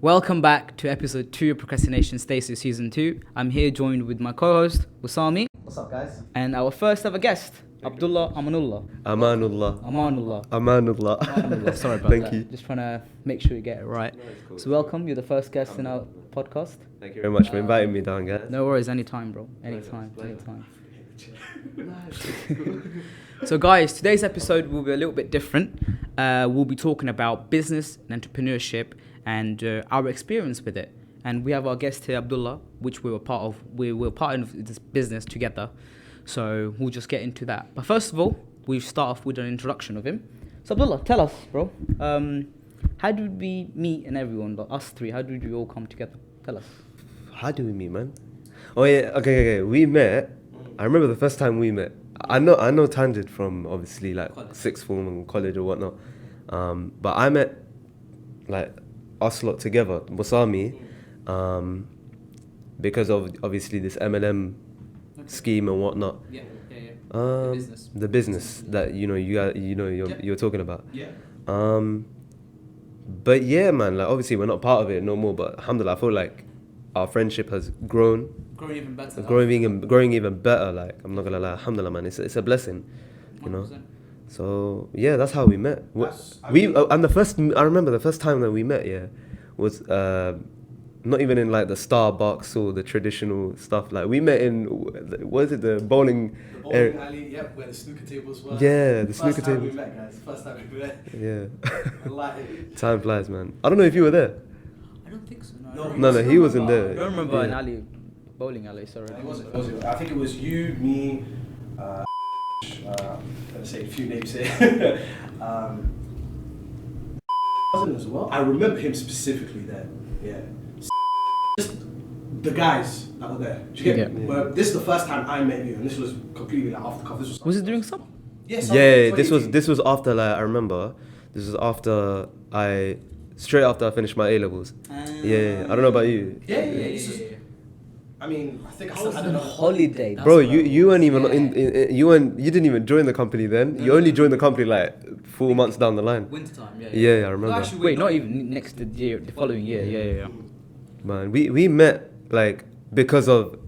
Welcome back to episode 2 of Procrastination Stasis Season 2. I'm here joined with my co-host, Warsame. What's up, guys? And our first ever guest, Abdullah, Amanullah. Amanullah. Sorry about Thank that. you. Just trying to make sure you get it right. Cool. So welcome, you're the first guest in our podcast. Thank you very much for inviting me down, guys. No worries, anytime, bro. Anytime. So guys, today's episode will be a little bit different. We'll be talking about business and entrepreneurship and our experience with it. And we have our guest here, Abdullah, which we were part of. We were part of this business together. So we'll just get into that. But first of all, we'll start off with an introduction of him. So Abdullah, tell us, bro, how did we meet and everyone, us three, how did we all come together? Tell us. How do we meet, man? Oh yeah, okay. We met. I remember the first time we met. I know Tanjed from obviously like sixth form and college or whatnot. But I met like us lot together, Warsame, because of obviously this MLM scheme and whatnot. The business that you're talking about. Yeah. But yeah, man, like obviously we're not part of it no more. But alhamdulillah, I feel like our friendship has grown. Growing even better. Growing even better. Like I'm not gonna lie, alhamdulillah, man. It's a blessing, you know. 100%. So yeah, that's how we met. I remember the first time that we met. Yeah, was not even in like the Starbucks or the traditional stuff. Like we met in the bowling Alley, where the snooker tables were. Yeah, the snooker tables. tables. First time we met, guys. First time we met. Yeah. I like it. Time flies, man. I don't know if you were there. I don't think so. No, he wasn't there. I don't remember an alley, bowling alley, sorry. It wasn't. I think it was you, me, let's say a few names here. As well. I remember him specifically there. Yeah. Just the guys that were there. Do you get me? Well, this is the first time I met you, and this was completely like off the cuff. Was it during summer? Yes. Yeah, this was after, like, I remember. This was straight after I finished my A levels. Yeah. I don't know about you. Yeah. This was, I mean, I think I still had on another holiday. Bro, you weren't even you didn't even join the company then. You only joined the company like 4 months down the line. Wintertime, Yeah, I remember. No, actually, wait, not even next year, the following year. Yeah. Man, we met like because of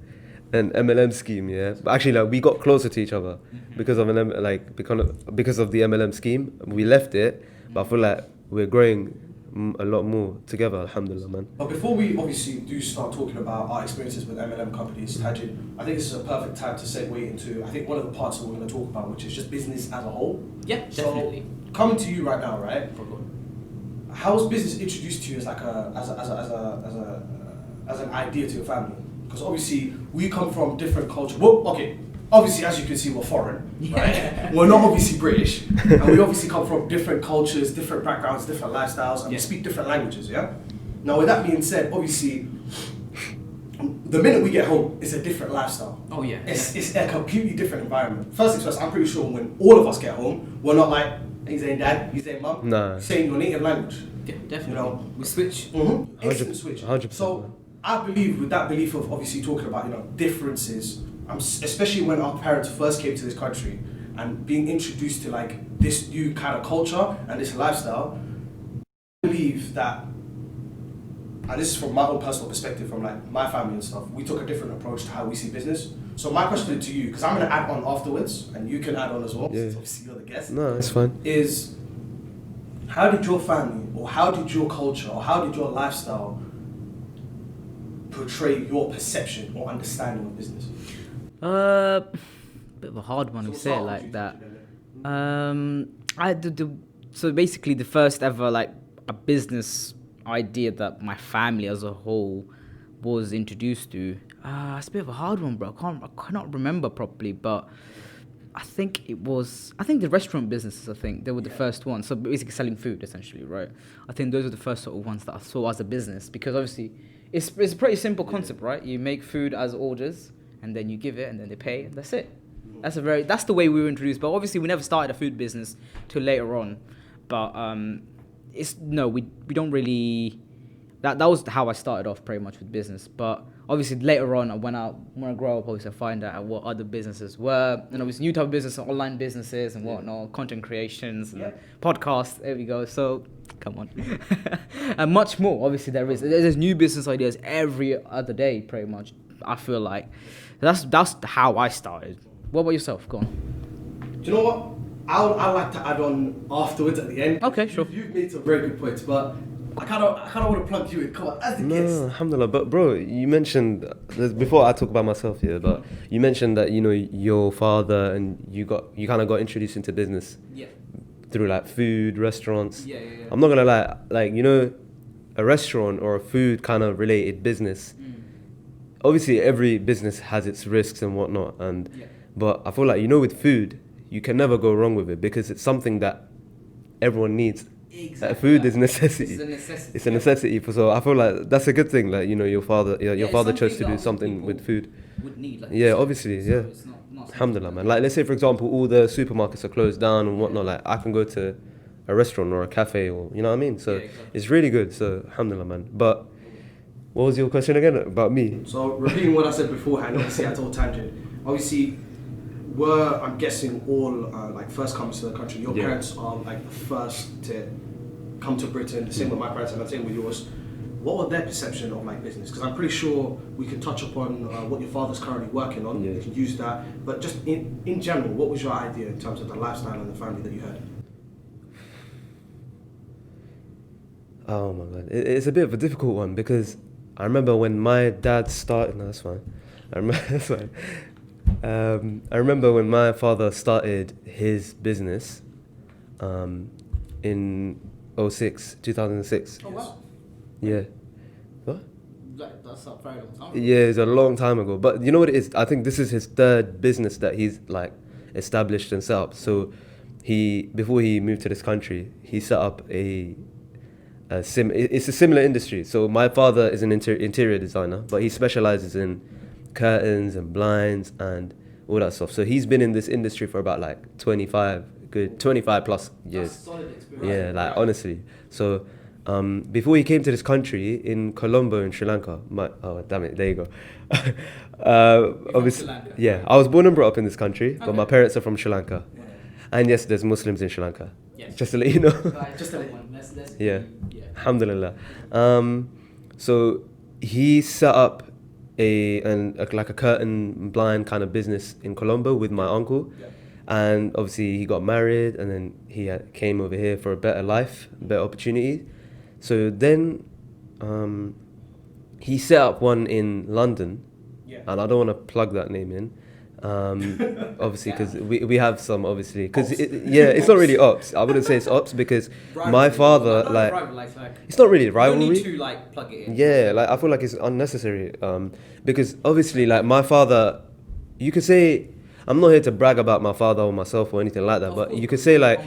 an MLM scheme, yeah. But actually, like we got closer to each other because of because of the MLM scheme. We left it, but I feel like we're growing a lot more together, alhamdulillah, man. But before we obviously do start talking about our experiences with MLM companies, Tanjed, I think this is a perfect time to segue into, I think, one of the parts that we're going to talk about, which is just business as a whole. Yeah, definitely. So, coming to you right now, right? How was business introduced to you as like as an idea to your family? Because obviously we come from different cultures. Well, okay. Obviously, as you can see, we're foreign, right? We're not obviously British, and we obviously come from different cultures, different backgrounds, different lifestyles, and we speak different languages, yeah? Now, with that being said, obviously, the minute we get home, it's a different lifestyle. Oh, yeah. It's a completely different environment. First things first, I'm pretty sure when all of us get home, we're not like, he's saying dad, he's saying mum, No. saying your native language. Yeah, definitely. You know? We switch. Instant switch. 100%. So, I believe with that belief of obviously talking about, differences, especially when our parents first came to this country and being introduced to like this new kind of culture and this lifestyle, I believe that, and this is from my own personal perspective, from like my family and stuff, we took a different approach to how we see business. So my question to you, because I'm going to add on afterwards, and you can add on as well, since obviously you're the guest. No, it's fine. Is how did your family, or how did your culture, or how did your lifestyle portray your perception or understanding of business? Bit of a hard one to say it like that. So basically the first ever like a business idea that my family as a whole was introduced to. It's a bit of a hard one, bro. I cannot remember properly, but I think the restaurant businesses, I think they were the first ones. So basically selling food essentially, right? I think those are the first sort of ones that I saw as a business, because obviously it's a pretty simple concept, right? You make food as orders, and then you give it, and then they pay, and that's it. That's the way we were introduced. But obviously, we never started a food business till later on. But we don't really. That was how I started off pretty much with business. But obviously later on, when I grow up, obviously I find out what other businesses were, and obviously new type of business, online businesses and whatnot, content creations, and podcasts. There we go. So come on. And much more, obviously, there's new business ideas every other day, pretty much. I feel like that's how I started. What about yourself? Go on. Do you know what? I'd like to add on afterwards at the end. Okay, sure. You've made some very good points, but I kind of want to plug you in. Come on, as the guest. No, alhamdulillah. But bro, you mentioned before I talk about myself here, but you mentioned that your father and you kind of got introduced into business through like food restaurants. Yeah. I'm not gonna lie, like a restaurant or a food kind of related business. Obviously, every business has its risks and whatnot, but I feel like with food, you can never go wrong with it because it's something that everyone needs. Exactly. Food is necessity. It's a necessity. It's a necessity. So I feel like that's a good thing. Like your father chose to do something with food. Would need, like, Obviously, so it's not Alhamdulillah, man. Like let's say for example, all the supermarkets are closed down and whatnot. Like I can go to a restaurant or a cafe or you know what I mean. So exactly. It's really good. So Alhamdulillah, man. But what was your question again about me? So repeating what I said beforehand, obviously I told Tanjed. Obviously, I'm guessing all like first comers to the country. Your parents are like the first to come to Britain. The same with my parents and the same with yours. What was their perception of like business? Because I'm pretty sure we can touch upon what your father's currently working on. You can use that. But just in general, what was your idea in terms of the lifestyle and the family that you had? Oh my God, it's a bit of a difficult one because I remember when my dad started. No, that's fine. That's fine. I remember when my father started his business in 2006. Oh wow. Yeah. What? That's a very long time ago. Yeah, it's a long time ago. But you know what it is? I think this is his third business that he's like established and set up. So before he moved to this country, he set up it's a similar industry. So my father is an interior designer, but he specializes in curtains and blinds and all that stuff. So he's been in this industry for about like 25 plus years. That's solid experience. Yeah, like honestly. So before he came to this country in Colombo in Sri Lanka, there you go. Obviously, Sri Lanka? yeah, I was born and brought up in this country, but my Okay. parents are from Sri Lanka. Yeah. And yes, there's Muslims in Sri Lanka. Yes. Just to let you know. Just a little one. Let's Yeah. yeah. Alhamdulillah. So he set up a curtain blind kind of business in Colombo with my uncle. Yeah. And obviously he got married and then he came over here for a better life, better opportunity. So then he set up one in London. Yeah. And I don't want to plug that name in. Obviously because we have some obviously because it's not really ops. I wouldn't say it's ops because my father it's not really rivalry. You need to like plug it in. Yeah, like I feel like it's unnecessary because obviously like my father, you could say, I'm not here to brag about my father or myself or anything like that, but you could say like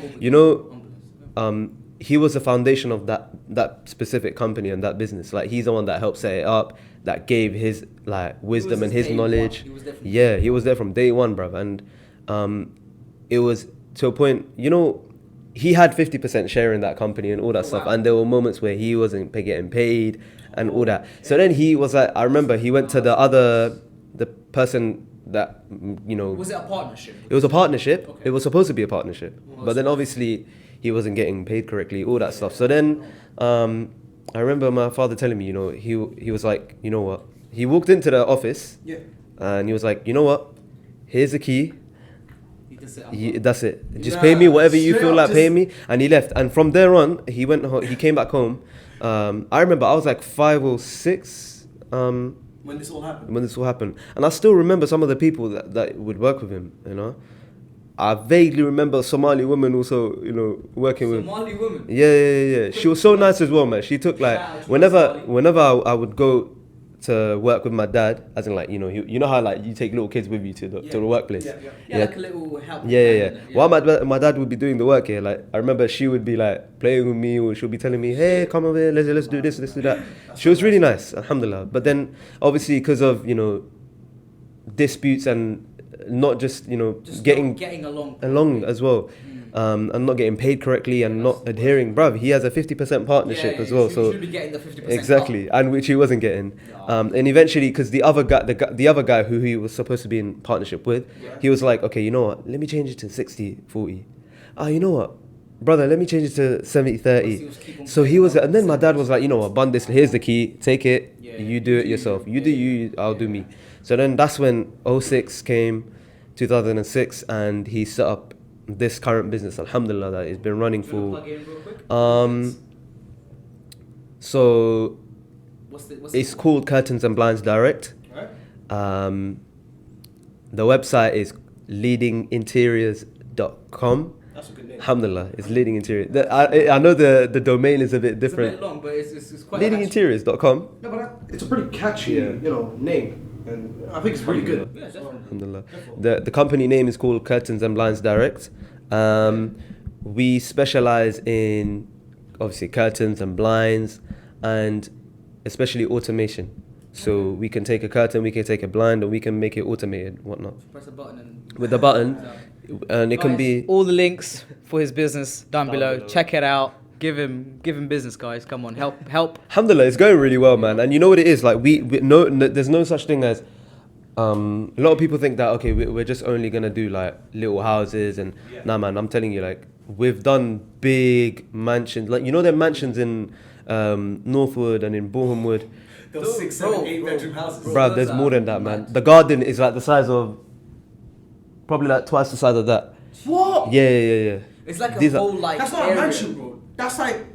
he was the foundation of that specific company and that business. Like he's the one that helped set it up, that gave his like wisdom and his knowledge. He was there from day one, bruv. And it was to a point, he had 50% share in that company and all that stuff. Wow. And there were moments where he wasn't getting paid and all that. So then he was like, I remember he went to the person that, Was it a partnership? it was a partnership. Okay. It was supposed to be a partnership. But then obviously he wasn't getting paid correctly, all that stuff. So then I remember my father telling me, he was like, you know what? He walked into the office and he was like, you know what? Here's the key. That's it. Just pay me whatever you feel like paying me. And he left. And from there on, he went home, he came back home. I remember I was like 5 or 6 When this all happened. And I still remember some of the people that would work with him, I vaguely remember a Somali woman also, working with. Somali woman? Yeah. She was so nice as well, man. She took like, whenever I would go to work with my dad, as in like, you know how like you take little kids with you to the workplace. Yeah, like a little help. Yeah. While my dad would be doing the work here, like I remember she would be like playing with me, or she'll be telling me, hey, come over here, let's do this, let's do that. She was really nice, alhamdulillah. But then obviously because of disputes and not just getting along as well, and not getting paid correctly and not adhering, bruv, he has a 50% partnership as well, so should be getting the 50% exactly, and which he wasn't getting. And eventually, because the other guy who he was supposed to be in partnership with, he was like, okay, you know what, let me change it to 60-40. You know what, brother, let me change it to 70/30. He was keeping So he playing was, on and then my dad was like, you know what, bun this, here's the key, take it, Yeah, you do it yourself. You do yeah, you, I'll do me. So then that's when '06 came, 2006, and he set up this current business, alhamdulillah, that he's been running Do you wanna for. plug in real quick? So What's it's called Curtains and Blinds Direct. Right? The website is leadinginteriors.com. That's a good name. Alhamdulillah, it's Leading Interiors. I know the domain is a bit It's a different. bit long, but it's quite Leadinginteriors.com. No, but it's a pretty catchy, name, and I think it's pretty good. Yeah, definitely. Alhamdulillah. The company name is called Curtains and Blinds Direct. We specialize in obviously curtains and blinds, and especially automation. So we can take a curtain, we can take a blind, and we can make it automated, whatnot. Press a button and With the button, and it can be. all the links for his business down below. Check it out. Give him business, guys. Come on, help. Alhamdulillah, it's going really well, man. And you know what it is? Like we no, there's no such thing as. A lot of people think that okay, we're just only gonna do like little houses and nah, man. I'm telling you, like we've done big mansions. Like you know, there are mansions in Northwood and in Bournemouth. Those 6, 7, 8 bedroom houses. Bruh, there's more than that, man. The garden is like the size of, probably like twice the size of that. What? Yeah. It's like These a are- whole like. That's not area. a mansion, bro. That's like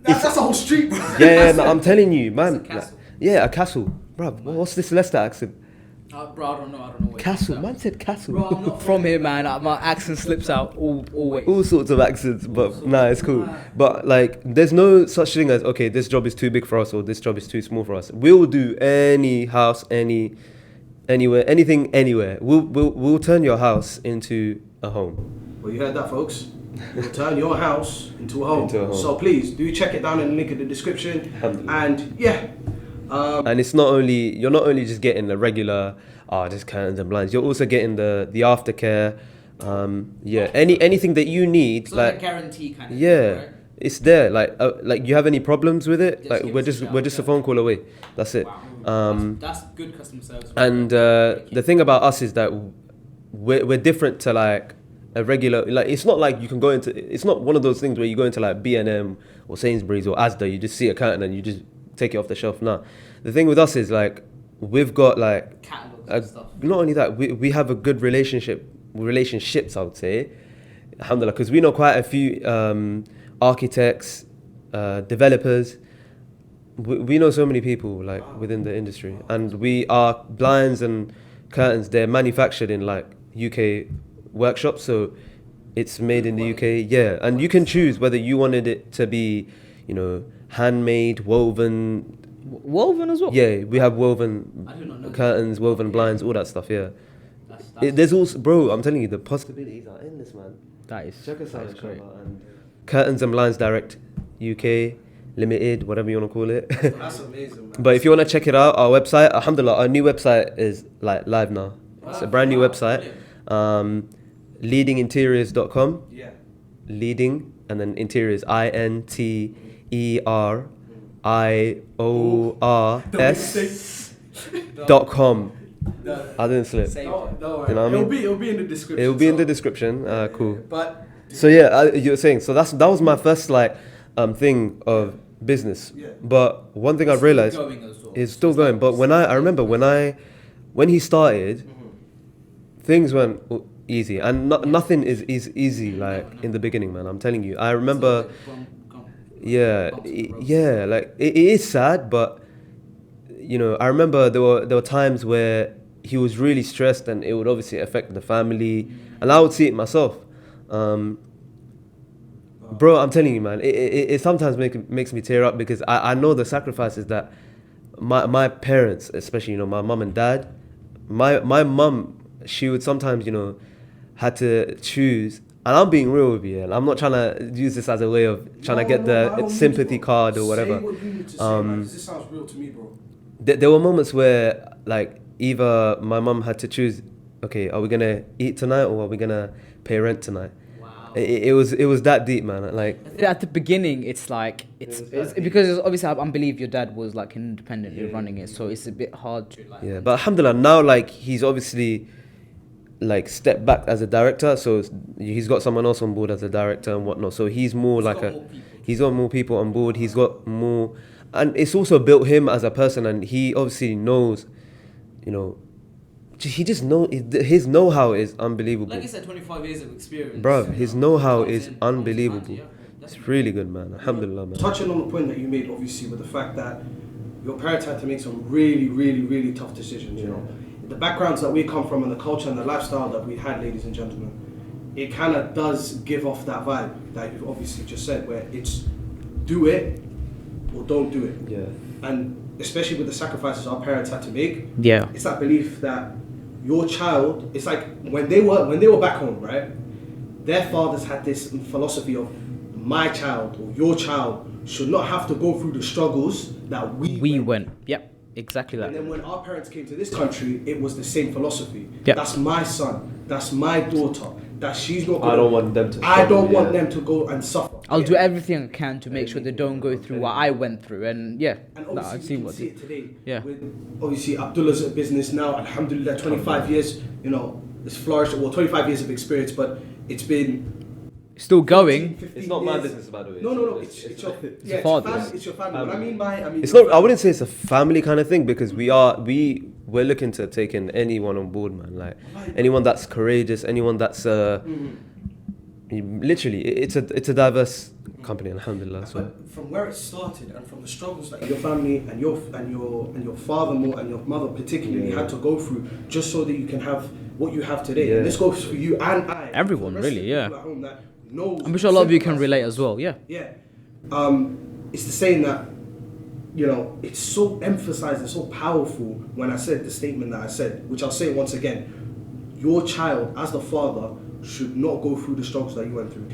that's a whole street, bro. Yeah, no, I'm telling you, man. It's a castle. Yeah, a castle. Bruh, what's this Leicester accent? Bro, I don't know. What Castle, it is. man said castle. Bro, I'm not from here, man. My accent slips out always. All sorts of accents, but nah, it's cool. But like, there's no such thing as okay, this job is too big for us or this job is too small for us. We'll do any house, anywhere, anything, anywhere. We'll turn your house into a home. Well, you heard that, folks. We'll turn your house into a home. Into a home. So please do check it down in the link in the description. Alhamdulillah. And yeah, And it's not only you're not only just getting the regular just curtains and blinds. You're also getting the aftercare. Anything that you need, It's like a guarantee kind of yeah, thing, right? it's there. Like you have any problems with it? Just Like give we're us a just shout, a phone call away. That's it. Wow. That's good customer service. And the thing about us is that we're different to like a regular. Like it's not like you can go into. It's not one of those things where you go into like B&M or Sainsbury's or Asda. You just see a curtain and you just take it off the shelf. Nah, the thing with us is like we've got like catalogs and stuff. not only that, we have a good relationships, I would say, alhamdulillah, because we know quite a few architects, developers. We know so many people like within the industry, and we are blinds and curtains. They're manufactured in like UK workshops, so it's made in the UK. Yeah, and you can choose whether you wanted it to be, handmade, woven. Woven as well. Yeah, we have woven I do not know. curtains, woven blinds, all that stuff. Yeah. That's There's also, bro, I'm telling you, the possibilities are endless, man. that is Check us out, that's great. inshallah, and Curtains and Blinds Direct, UK, Limited, whatever you want to call it. that's amazing, man. But if you want to check it out, our website, alhamdulillah, our new website is like live now. It's a brand new website. Leadinginteriors.com. Yeah. Leading, and then interiors, INTERIORS.com. I didn't slip. Saved Don't it. worry. You know what I mean? It'll be in the description. It'll be in the so- description. Cool. But So yeah, you were saying, so that was my first like thing of business. Yeah. But one thing I realized Going as well. is still going. But I remember when he started, things went easy, and nothing is easy like in the beginning, man. I'm telling you. I remember, yeah, like it is sad, but I remember there were times where he was really stressed, and it would obviously affect the family, and I would see it myself. Bro, I'm telling you, man, it sometimes makes me tear up because I know the sacrifices that my parents, especially my mum and dad, my mum, she would sometimes had to choose. And I'm being real with you, and I'm not trying to use this as a way of trying to get by the all sympathy means, bro. card or whatever. Say what you need to say, man, 'cause this sounds real to me, bro. There were moments where like either my mum had to choose, okay, are we gonna eat tonight or are we gonna pay rent tonight? Wow. It was that deep, man. Like At the beginning, it's like it's because obviously I believe your dad was like independently running it, so it's a bit hard to like. yeah, but alhamdulillah now like he's obviously like step back as a director. So he's got someone else on board as a director and whatnot. So he's more he's got more people on board. He's got more, and it's also built him as a person. And he obviously knows, you know, he just know his know-how is unbelievable. Like you said, 25 years of experience. Bro, his know-how is Comes unbelievable. yeah. It's really good, man. Alhamdulillah, man. Touching on the point that you made, obviously, with the fact that your parents had to make some really, really, really tough decisions, you know. The backgrounds that we come from and the culture and the lifestyle that we had, ladies and gentlemen, it kind of does give off that vibe that you've obviously just said, where it's do it or don't do it. Yeah. And especially with the sacrifices our parents had to make, Yeah. it's that belief that your child, it's like when they were back home, right? Their fathers had this philosophy of my child or your child should not have to go through the struggles that we went. Yep. Exactly that. And then when our parents came to this country, it was the same philosophy. Yep. That's my son. That's my daughter. That she's not. I don't want them to. I don't want them to go and suffer. I'll do everything I can to make sure they don't go through what I went through, and yeah, And no, obviously I've we seen can what see they. it today. Yeah. With obviously Abdullah's a business now. Alhamdulillah, 25 years. You know, it's flourished. Well, 25 years of experience, but it's been Still going. 15 It's not my years. business, by the way. No. It's your father's. It's your family. What I mean by It's not. I wouldn't say it's a family kind of thing because we're looking to take in anyone on board, man. Like anyone that's courageous, anyone that's literally it's a diverse company, alhamdulillah. So But from where it started and from the struggles that your family and your father more and your mother particularly had to go through just so that you can have what you have today. Yeah. And this goes for you and I. Everyone, for the rest really, of the yeah. people at home that knows I'm sure a lot of you can sacrifice. relate as well. Yeah. Yeah. It's the saying that, you know, it's so emphasized and so powerful when I said the statement that I said, which I'll say once again. Your child, as the father, should not go through the struggles that you went through.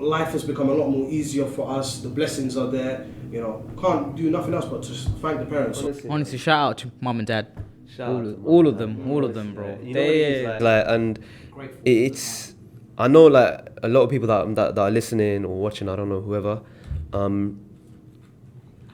Life has become a lot more easier for us. The blessings are there. You know, can't do nothing else but just thank the parents. Honestly, shout out to mum and dad. Shout out to All mum of them, bro. You know what it is, like and it's I know like a lot of people that are listening or watching, I don't know, whoever,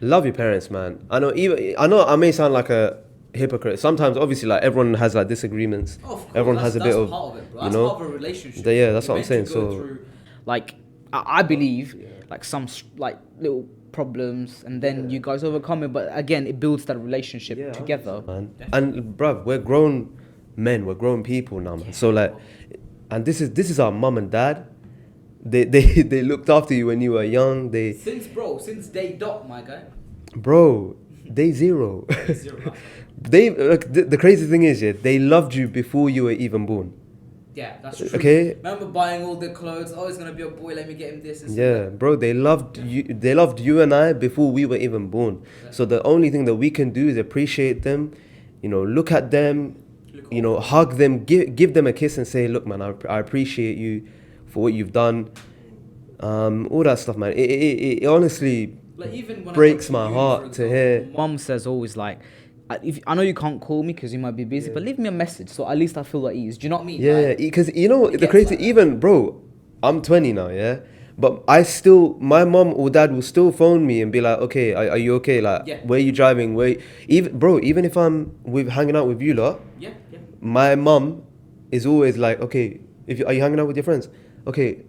love your parents, man. I know I may sound like a hypocrite sometimes. Obviously, like everyone has like disagreements. Oh, of course, everyone has a bit of part of it, bro. you That's know part of a relationship. Yeah, that's You're what I'm meant saying. to go So through, like I believe like some like little problems and then you guys overcome it, but again it builds that relationship together, man. And bruv, we're grown men, we're grown people now, man. So like, and this is our mum and dad. They looked after you when you were young. Since day dot, my guy. Bro, day zero. They the crazy thing is, they loved you before you were even born. Yeah, that's true. Okay. Remember buying all the clothes? Oh, it's gonna be a boy. Let me get him this. Yeah, bro, they loved you. They loved you and I before we were even born. So the only thing that we can do is appreciate them. You know, look at them. You know, hug them, give them a kiss, and say, "Look, man, I appreciate you for what you've done." All that stuff, man. It honestly Like even when breaks my heart to hear. Mum says always like, if I know you can't call me because you might be busy, but leave me a message so at least I feel at ease. Do you know what I mean? Yeah, because you know the gets crazy. like that. Even bro, I'm 20 now, yeah. But my mom or dad will still phone me and be like, "Okay, are you okay? Like, where you driving? Even if I'm hanging out with you lot, my mom is always like, okay, are you hanging out with your friends? Okay,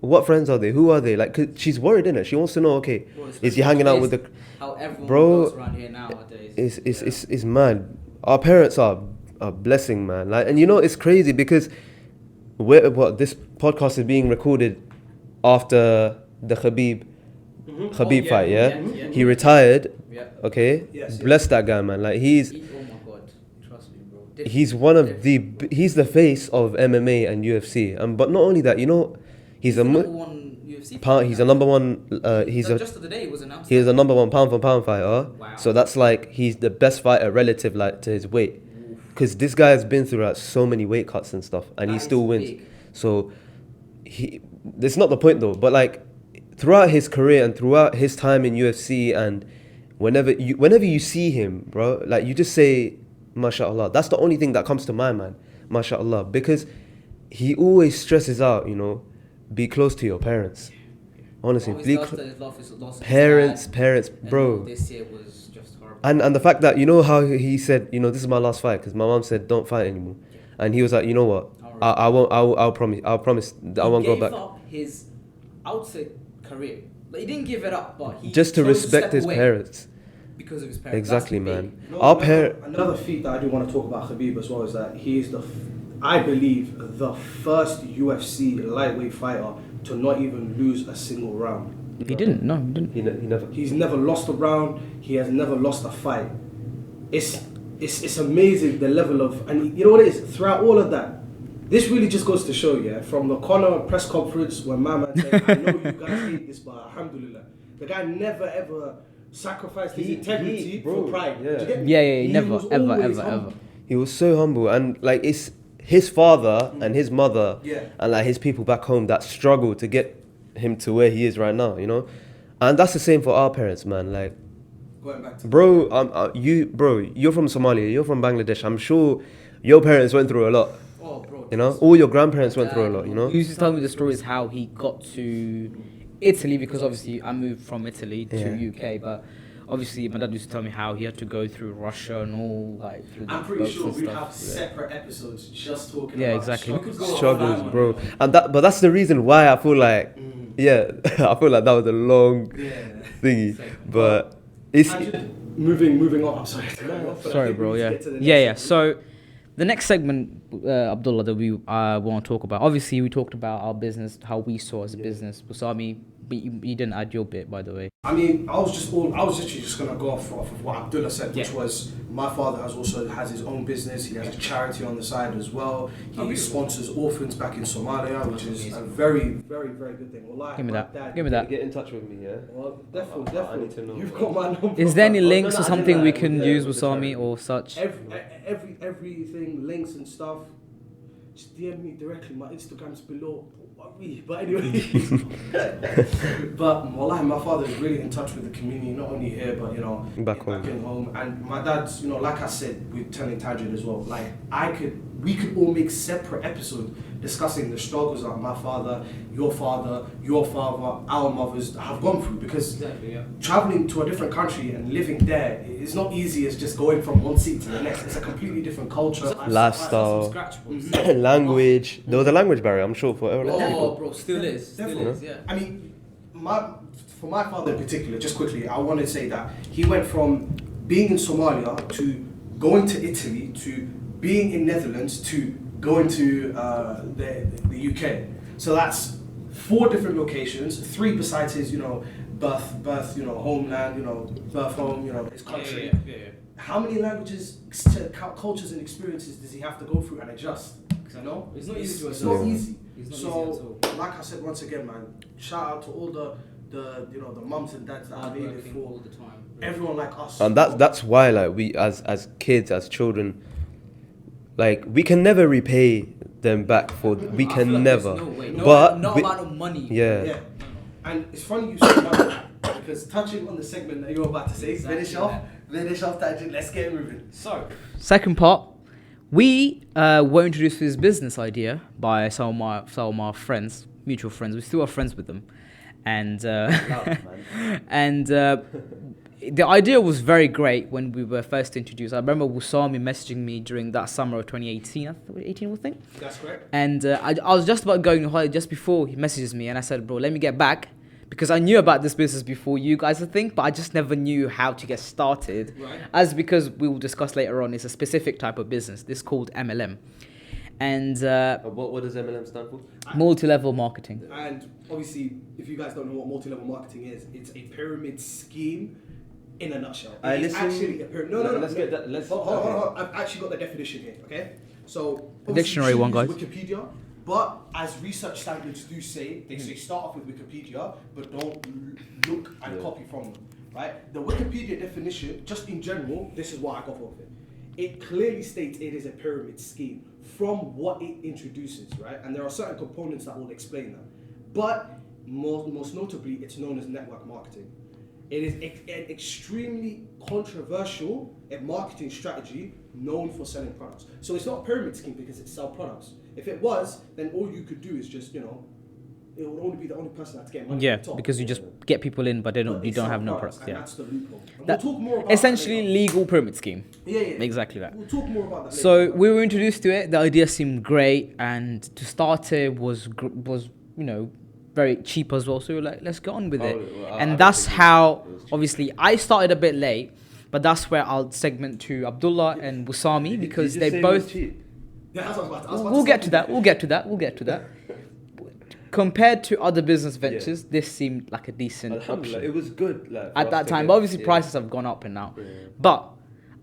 what friends are they? Who are they? Like, 'cause she's worried, innit? She wants to know, okay, is you hanging out with the how everyone bro? goes around here nowadays. It's mad. Our parents are a blessing, man. Like, and you know it's crazy because this podcast is being recorded after the Khabib fight, yeah? He retired. Yeah. Okay, Yes, bless that guy, man. Like Oh my god, trust me, bro. he's the face of MMA and UFC, but not only that, you know, he's a number one UFC. he's a number one. Just the other day it was announced. He's a number one pound for pound fighter. Wow. So that's like he's the best fighter relative like to his weight, because this guy has been through like so many weight cuts and stuff, and he That still is wins. big. So that's not the point though. But like throughout his career and throughout his time in UFC, and whenever you see him, bro, like you just say, MashaAllah. That's the only thing that comes to mind, man. MashaAllah, because he always stresses out, you know, be close to your parents. Honestly, parents, bro. This year was just horrible. And the fact that, you know how he said, you know, this is my last fight, because my mom said don't fight anymore. and he was like, you know what, I won't. I'll promise. I won't go back. He gave up his, I would say, career. Like, he didn't give it up, but he Just to chose respect step his away parents. because of his parents. Exactly, That's big. man. No, Our another feat that I do want to talk about Khabib as well is that he is I believe, the first UFC lightweight fighter to not even lose a single round. He didn't. No, he didn't. He never. He's never lost a round. He has never lost a fight. It's amazing the level of, and you know what it is, throughout all of that, this really just goes to show, yeah, from the Conor press conference when my man said, I know you guys hate this, but alhamdulillah, the guy never ever sacrificed his integrity for pride. Yeah. Do you get me? Yeah, He never, was ever, always ever, humble. ever. He was so humble, and like it's his father and his mother Yeah. and like his people back home that struggle to get him to where he is right now, you know. And that's the same for our parents, man. Like, Going back to bro, you're from Somalia, you're from Bangladesh. I'm sure your parents went through a lot. Oh, bro. You know, all your grandparents went through a lot. You know. He used to tell me the stories how he got to Italy, because obviously I moved from Italy to Yeah. UK, but obviously my dad used to tell me how he had to go through Russia and all, like, through the I'm pretty boats sure and we stuff. have separate episodes just talking Yeah, about exactly. We struggles. could go Struggles, on. bro. And but that's the reason why I feel like, yeah, I feel like that was a long Yeah. thingy, but it's. Moving on. I'm sorry. to cut you off, but I Sorry, think we bro. need to Yeah, get to the next yeah. segment. So, the next segment, Abdullah, that we want to talk about. Obviously, we talked about our business, how we saw as a business. Warsame, but you didn't add your bit, by the way. I mean, I was literally just gonna go off of what Abdullah said, which Yeah. was my father has his own business. He has a charity on the side as well. He sponsors orphans back in Somalia, which is a very, very, very good thing. Wallahi, Give me my that. dad- Give me that. Get in touch with me, yeah. Well, definitely, I need to know. You've got my number. Is there any no, links no, or I something didn't we like can with use the with charity. Warsame or such? Everything, links and stuff. Just DM me directly. My Instagram's below. Don't worry. But anyway, but wallahi, my father is really in touch with the community, not only here, but you know, Back home. in home. And my dad's, you know, like I said, we're telling Tanjed as well. Like we could all make separate episodes discussing the struggles that my father, your father, our mothers have gone through. Because traveling to a different country and living there is not easy as just going from one seat to the next. It's a completely different culture, Lifestyle, language. There was a language barrier, I'm sure, for everyone. Oh, bro, still is. Definitely. I mean, for my father in particular, just quickly, I want to say that he went from being in Somalia to going to Italy to being in Netherlands to going to the UK. So that's 4 different locations, 3 besides his, you know, birth, you know, homeland, you know, birth home, you know, his country. Yeah. How many languages, cultures and experiences does he have to go through and adjust? You know? It's not easy to It's adjust. not easy. It's not So, easy at like I said once again, man, shout out to all the you know, the mums and dads that have made it for the time. everyone like us. And that's why, like, we as kids, as children, like, we can never repay them back for. We can never. But no we- amount of money. yeah. Yeah. And it's funny you say money, because touching on the segment that you're about to say, finish off that, let's get moving. So, second part, we were introduced to this business idea by some of my friends, mutual friends. We still are friends with them, and the idea was very great when we were first introduced. I remember Warsame messaging me during that summer of 2018. I think. That's correct. And I was just about going on holiday just before he messages me, and I said, bro, let me get back. Because I knew about this business before you guys, I think, but I just never knew how to get started. Right. As because we will discuss later on, it's a specific type of business. This is called MLM. And What does MLM stand for? multi-level marketing. And obviously, if you guys don't know what multi-level marketing is, it's a pyramid scheme in a nutshell. It's actually a pyramid. No. Let's get that. Let's. Hold on. I've actually got the definition here, okay? So, The dictionary one, guys. Wikipedia, but as research standards do say, they say start off with Wikipedia, but don't look and copy from them, right? The Wikipedia definition, just in general, this is what I got off it. It clearly states it is a pyramid scheme from what it introduces, right? And there are certain components that will explain that. But most notably, it's known as network marketing. It is an extremely controversial marketing strategy known for selling products. So it's not a pyramid scheme because it sells products. If it was, then all you could do is just, you know, it will only be the only person that's getting money Yeah, at the top. because you just get people in, but they don't. But You they don't sell have no products, products. and Yeah, that's the loophole. And that, we'll talk more about essentially that later. legal pyramid scheme. Yeah. Exactly that. We'll talk more about that So later. we were introduced to it. The idea seemed great, and to start it was very cheap as well. So we were like, let's get on with it. I And don't that's think how it was cheap. obviously I started a bit late, but that's where I'll segment to Abdullah and Warsame because they both. Yeah, that's what I was about to We'll say. get to that. We'll get to that. Compared to other business ventures, this seemed like a decent Alhamdulillah, option it was good. Like, for at us that to time. get- But obviously, yeah. prices have gone up and now. Yeah. But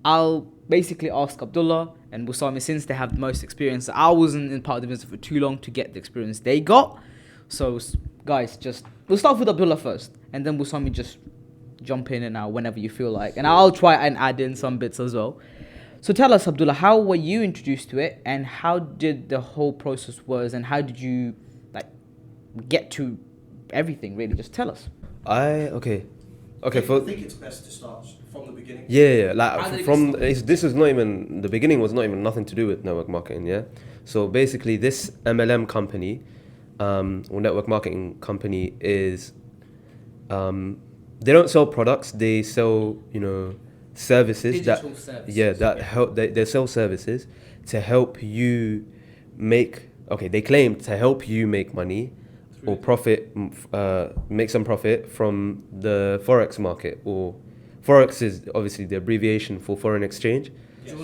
I'll basically ask Abdullah and Warsame, since they have the most experience. I wasn't in part of the business for too long to get the experience they got. So, guys, we'll start with Abdullah first, and then Warsame just jump in and out whenever you feel like. And I'll try and add in some bits as well. So tell us, Abdullah, how were you introduced to it, and how did the whole process was, and how did you get to everything? Really, just tell us. Okay. I For think it's best to start from the beginning. yeah. How Like did it from get this is not even the beginning. Was not even nothing to do with network marketing. Yeah. So basically, this MLM company, or network marketing company, is they don't sell products. They sell services Digital that services, yeah that yeah. help. They sell services to help you make. Okay, they claim to help you make money or profit, make some profit from the Forex market. Or Forex is obviously the abbreviation for foreign exchange. Do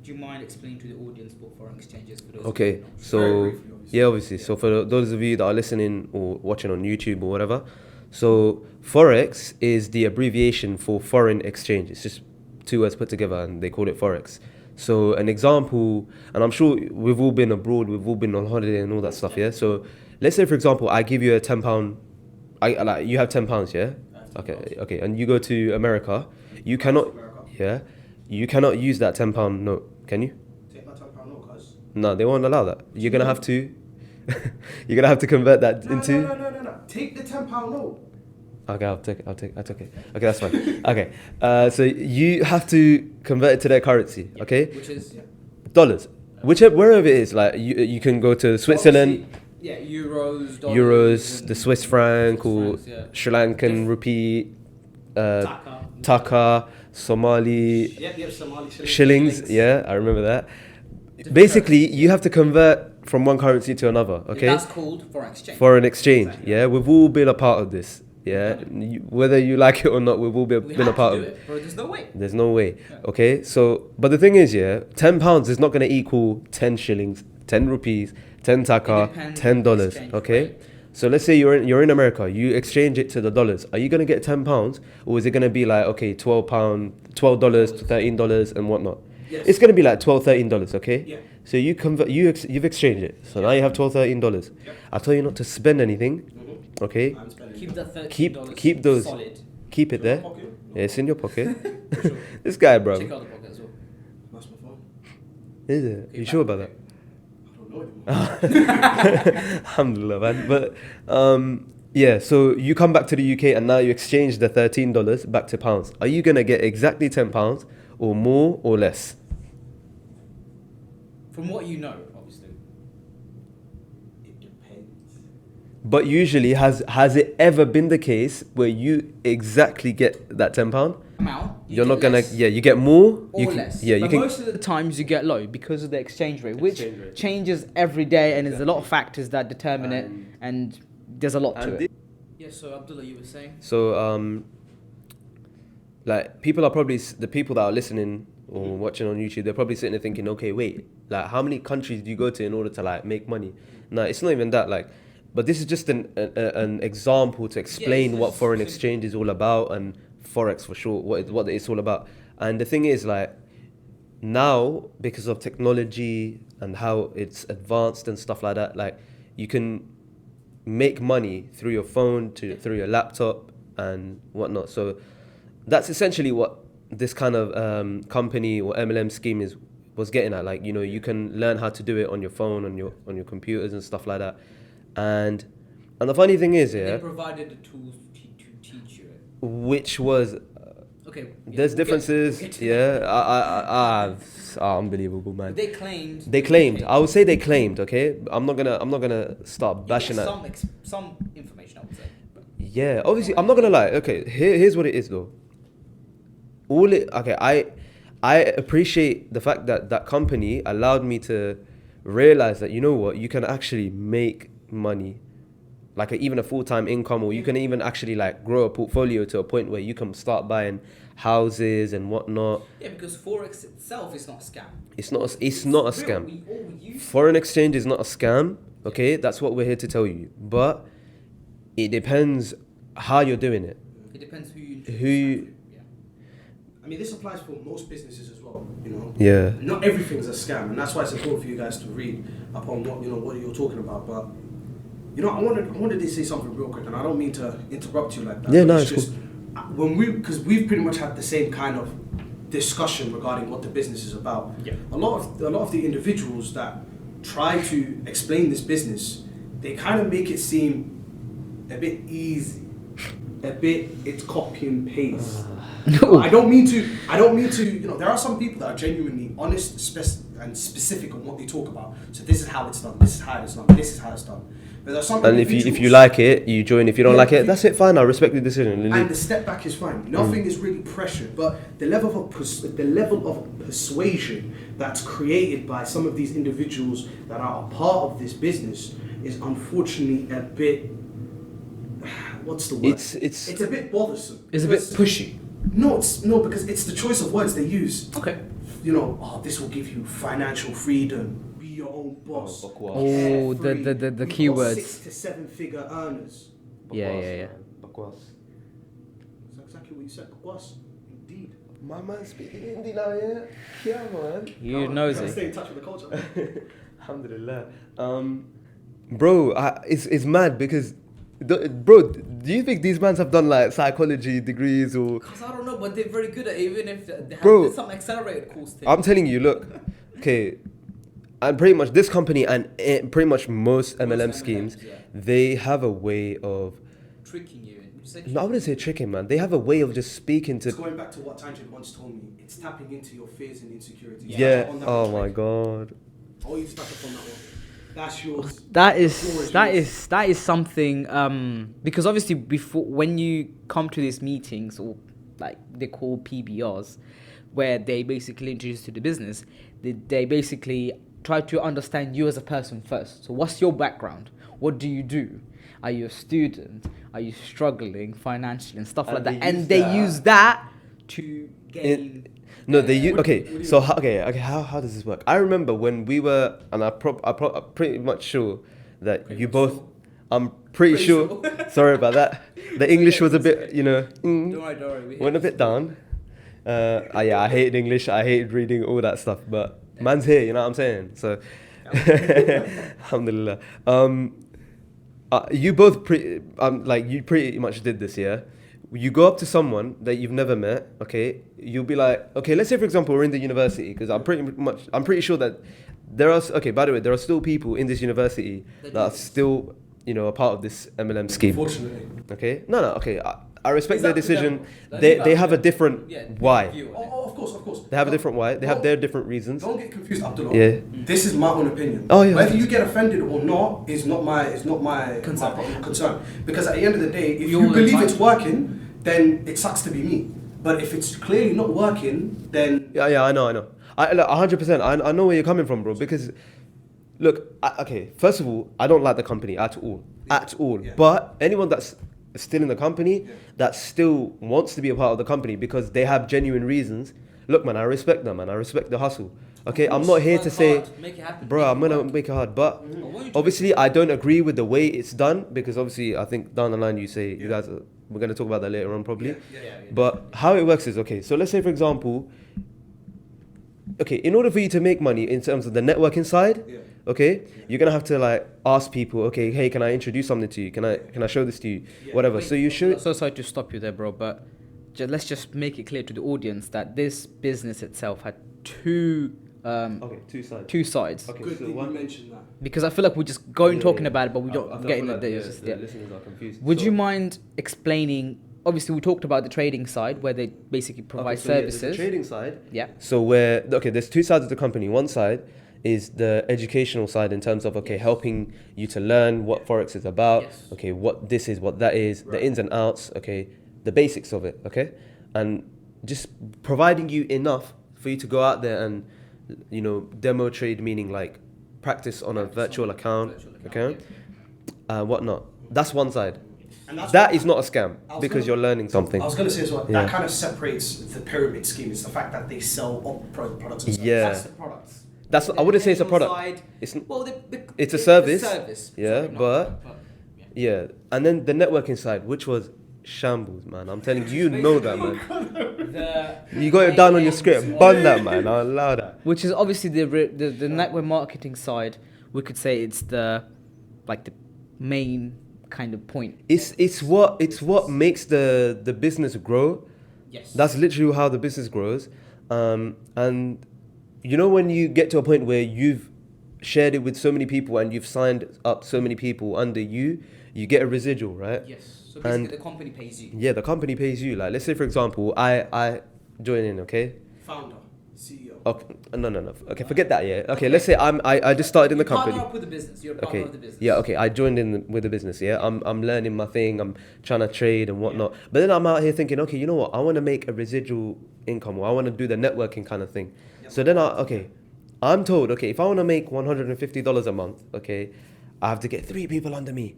you mind explaining to the audience what foreign exchange is for those? Okay, Very so briefly, obviously. yeah, obviously. So for those of you that are listening or watching on YouTube or whatever, so Forex is the abbreviation for foreign exchange. It's just two words put together, and they call it Forex. So an example, and I'm sure we've all been abroad, we've all been on holiday and all that stuff. Yeah. So let's say, for example, I give you a £10. You have £10. Yeah. Okay. And you go to America. You cannot. America. Yeah. You cannot use that £10 note. Can you? Take my £10 note, cuz. No, they won't allow that. You're gonna have to. You're gonna have to convert that into. No. Take the £10 note. Okay, I'll take it. Okay, that's fine. Okay, so you have to convert it to their currency. Okay, Which is dollars, wherever it is. Like you can go to Switzerland, euros, euros, the Swiss franc, or francs, yeah. Sri Lankan rupee, Taka. taka, Somali Yep, Somali shillings. Yeah, I remember that. Basically, you have to convert from one currency to another. Okay. That's called foreign exchange. Foreign exchange, yeah, we've all been a part of this, yeah. Whether you like it or not, we've all been a part of it. Bro, there's no way. There's no way, okay. So, but the thing is, yeah, £10 is not going to equal 10 shillings, 10 rupees, 10 taka, depends $10. on the exchange Okay. rate. So let's say you're in America, you exchange it to the dollars. Are you going to get £10, or is it going to be like $12 to $13 and whatnot? Yes. It's going to be like $12, $13. Okay. Yeah. So you convert, you've exchanged it. So now you have $12, $13. Yep. I tell you not to spend anything. Mhm. Okay. I'm spending Keep that $13 Keep those. solid. Keep it in my there. pocket. Yeah, it's in your pocket. Sure. This guy, bro. Check out the pocket as well. That's my phone. Is it? You sure about that? I don't know anymore. Alhamdulillah, man. But yeah, so you come back to the UK and now you exchange the $13 back to pounds. Are you gonna get exactly £10 or more or less? From what you know, obviously. It depends. But usually, has it ever been the case where you exactly get that £10? Amount. You're not gonna, you get more. Or You can, less. yeah, you but can. most of the times you get low because of the exchange rate, which Exchange rate. changes every day, and there's a lot of factors that determine it, and there's a lot to and it. Yeah. So Abdullah, you were saying. So like people are probably the people that are listening or watching on YouTube, they're probably sitting there thinking, okay, wait, like how many countries do you go to in order to like make money? No, it's not even that. Like, but this is just an example to explain what foreign exchange is all about, and Forex for sure, what it's all about. And the thing is, like, now because of technology and how it's advanced and stuff like that, like you can make money through your phone, through your laptop and whatnot. So that's essentially what this kind of company or MLM scheme was getting at. Like, you can learn how to do it on your phone, on your computers and stuff like that. And the funny thing is, They yeah, provided the tools to teach you it. which was Okay. Yeah, There's we'll differences. we'll get to Yeah. that. Unbelievable, man. They claimed. They claimed. I would say they claimed. Okay. I'm not gonna start bashing Yeah, at. some information, I would say. But Yeah. Obviously, I'm not gonna lie. Okay. Here's what it is though. Okay. I appreciate the fact that that company allowed me to realize that, you know what, you can actually make money, like even a full-time income, or you can even actually like grow a portfolio to a point where you can start buying houses and whatnot. yeah, because Forex itself is not a scam. It's not a real. scam. We use Foreign exchange is not a scam. Okay, that's what we're here to tell you. But it depends how you're doing it. It depends who you. Yeah. I mean, this applies for most businesses as well, you know. Yeah. Not everything's a scam, and that's why it's important for you guys to read upon what you're talking about. But I wanted to say something real quick, and I don't mean to interrupt you like that. Yeah, but no, it's it's just because we've pretty much had the same kind of discussion regarding what the business is about. Yeah. A lot of the individuals that try to explain this business, they kind of make it seem a bit easy, it's copy and paste. I don't mean to. There are some people that are genuinely honest, and specific on what they talk about. So this is how it's done. This is how it's done. This is how it's done. But there are some And if you individuals- like it, you join. If you don't Yeah, like it, that's it. Fine, I respect the decision. and the step back is fine. Nothing is really pressured, but the level of persuasion that's created by some of these individuals that are a part of this business is unfortunately a bit. What's the word? It's a bit bothersome. It's a bit Because- pushy. No, because it's the choice of words they use. Okay. This will give you financial freedom. Be your own boss. Oh, the Carefree. We've got keywords. 6 to 7 figure earners. Yeah. That's exactly what you said. Bakwas. Indeed. My man speaking Hindi now, yeah? Yeah, man. You Gotta nosy. stay in touch with the culture. Alhamdulillah. Bro, it's mad because, bro, do you think these mans have done like psychology degrees or? Because I don't know, but they're very good at it, even if they have Bro, some accelerated course thing. I'm telling you, look, okay, and pretty much this company and pretty much most MLM schemes, MLMs, yeah. they have a way of. Tricking you. Would you say No, I wouldn't say tricking, man. They have a way of just speaking It's to. going back to what Tanjed once told me. It's tapping into your fears and insecurities. Yeah. On that Oh one, my like, god. all you stuck up on that one. That's yours. That is something because obviously before, when you come to these meetings, or like they call PBRs, where they basically introduce you to the business, they basically try to understand you as a person first. So what's your background? What do you do? Are you a student? Are you struggling financially and stuff like that? And they use that to gain. No, they use. What do Okay, you so mean? how does this work? I remember when we were, and I'm pretty much sure that you both. I'm pretty sure. Sorry about that. The English was a bit, Don't worry. We went a bit down. I hated English. I hated reading all that stuff. But man's here, you know what I'm saying? So, alhamdulillah. You both you pretty much did this, yeah. You go up to someone that you've never met, okay? You'll be like, okay, let's say for example we're in the university, because I'm pretty sure that there are. Okay, by the way, there are still people in this university that are still, a part of this MLM scheme. Unfortunately. Okay, no, okay. I respect Is their that the decision. devil? They have a different why. Oh, of course. They have a different why. They have their different reasons. Don't get confused, Abdullah. Yeah. This is my own opinion. Oh, yeah. Whether you get offended or not is not my concern. Because at the end of the day, if you believe it's working, then it sucks to be me. But if it's clearly not working, then Yeah, I know. 100%. I know where you're coming from, bro. Because, look, okay. First of all, I don't like the company at all, Yeah. But anyone that's still in the company, Yeah. that still wants to be a part of the company because they have genuine reasons. Look, man, I respect them, man. I respect the hustle. Okay, I'm not here to say, make it happen. bro, I'm gonna make it hard. But obviously, I don't agree with the way it's done because obviously, I think down the line you say you guys. We're gonna talk about that later on, probably. Yeah. But how it works is, okay, so let's say, for example, okay, in order for you to make money in terms of the networking side, Yeah. okay, you're going to have to like ask people, okay, hey, can I introduce something to you? Can I show this to you? Yeah. Whatever. Wait, So you should. So sorry to stop you there, bro, but let's just make it clear to the audience that this business itself had two Okay, two sides. two sides. Okay, Good so thing you one. mentioned that. because I feel like we're just going Yeah, talking yeah. about it, but we I don't feel get in like the the details. listeners are confused. Would So- you mind explaining obviously we talked about the trading side where they basically provide Okay, so yeah, there's services. the trading side. Yeah. So there's two sides of the company. One side is the educational side in terms of helping you to learn what Forex is about. Yes. Okay, what this is, what that is, Right. the ins and outs. Okay, the basics of it. Okay, and just providing you enough for you to go out there and demo trade, meaning like practice on a virtual account, whatnot. That's one side. And that's That what- is not a scam I was because gonna- you're learning something. I was going to say as well, Yeah. that kind of separates the pyramid scheme. It's the fact that they sell products and services. Yeah. That's the products. I wouldn't say it's a product. Side, It's well, it's a service. Yeah, Yeah, but yeah, and then the networking side, which was shambles, man. I'm telling you, know that, man. You got it down on your script. Bun that, man. I'll allow that. Which is obviously the network marketing side. We could say it's the main kind of point. It's what makes the business grow. Yes. That's literally how the business grows. And when you get to a point where you've shared it with so many people and you've signed up so many people under you get a residual, right? Yes. So And- basically, the company pays you. Yeah, the company pays you. Like, let's say for example, I join in, okay? Founder, CEO. Okay, no. Okay, forget that. Yeah. Okay, let's say I just started in the You partner company. up with the business. You're a partner Okay. of the business. Yeah. Okay. I joined in with the business. Yeah. I'm learning my thing. I'm trying to trade and whatnot. But then I'm out here thinking, okay, you know what? I want to make a residual income, or I want to do the networking kind of thing. Yep. So then I'm told, okay, if I want to make $150 a month, okay, I have to get 3 people under me.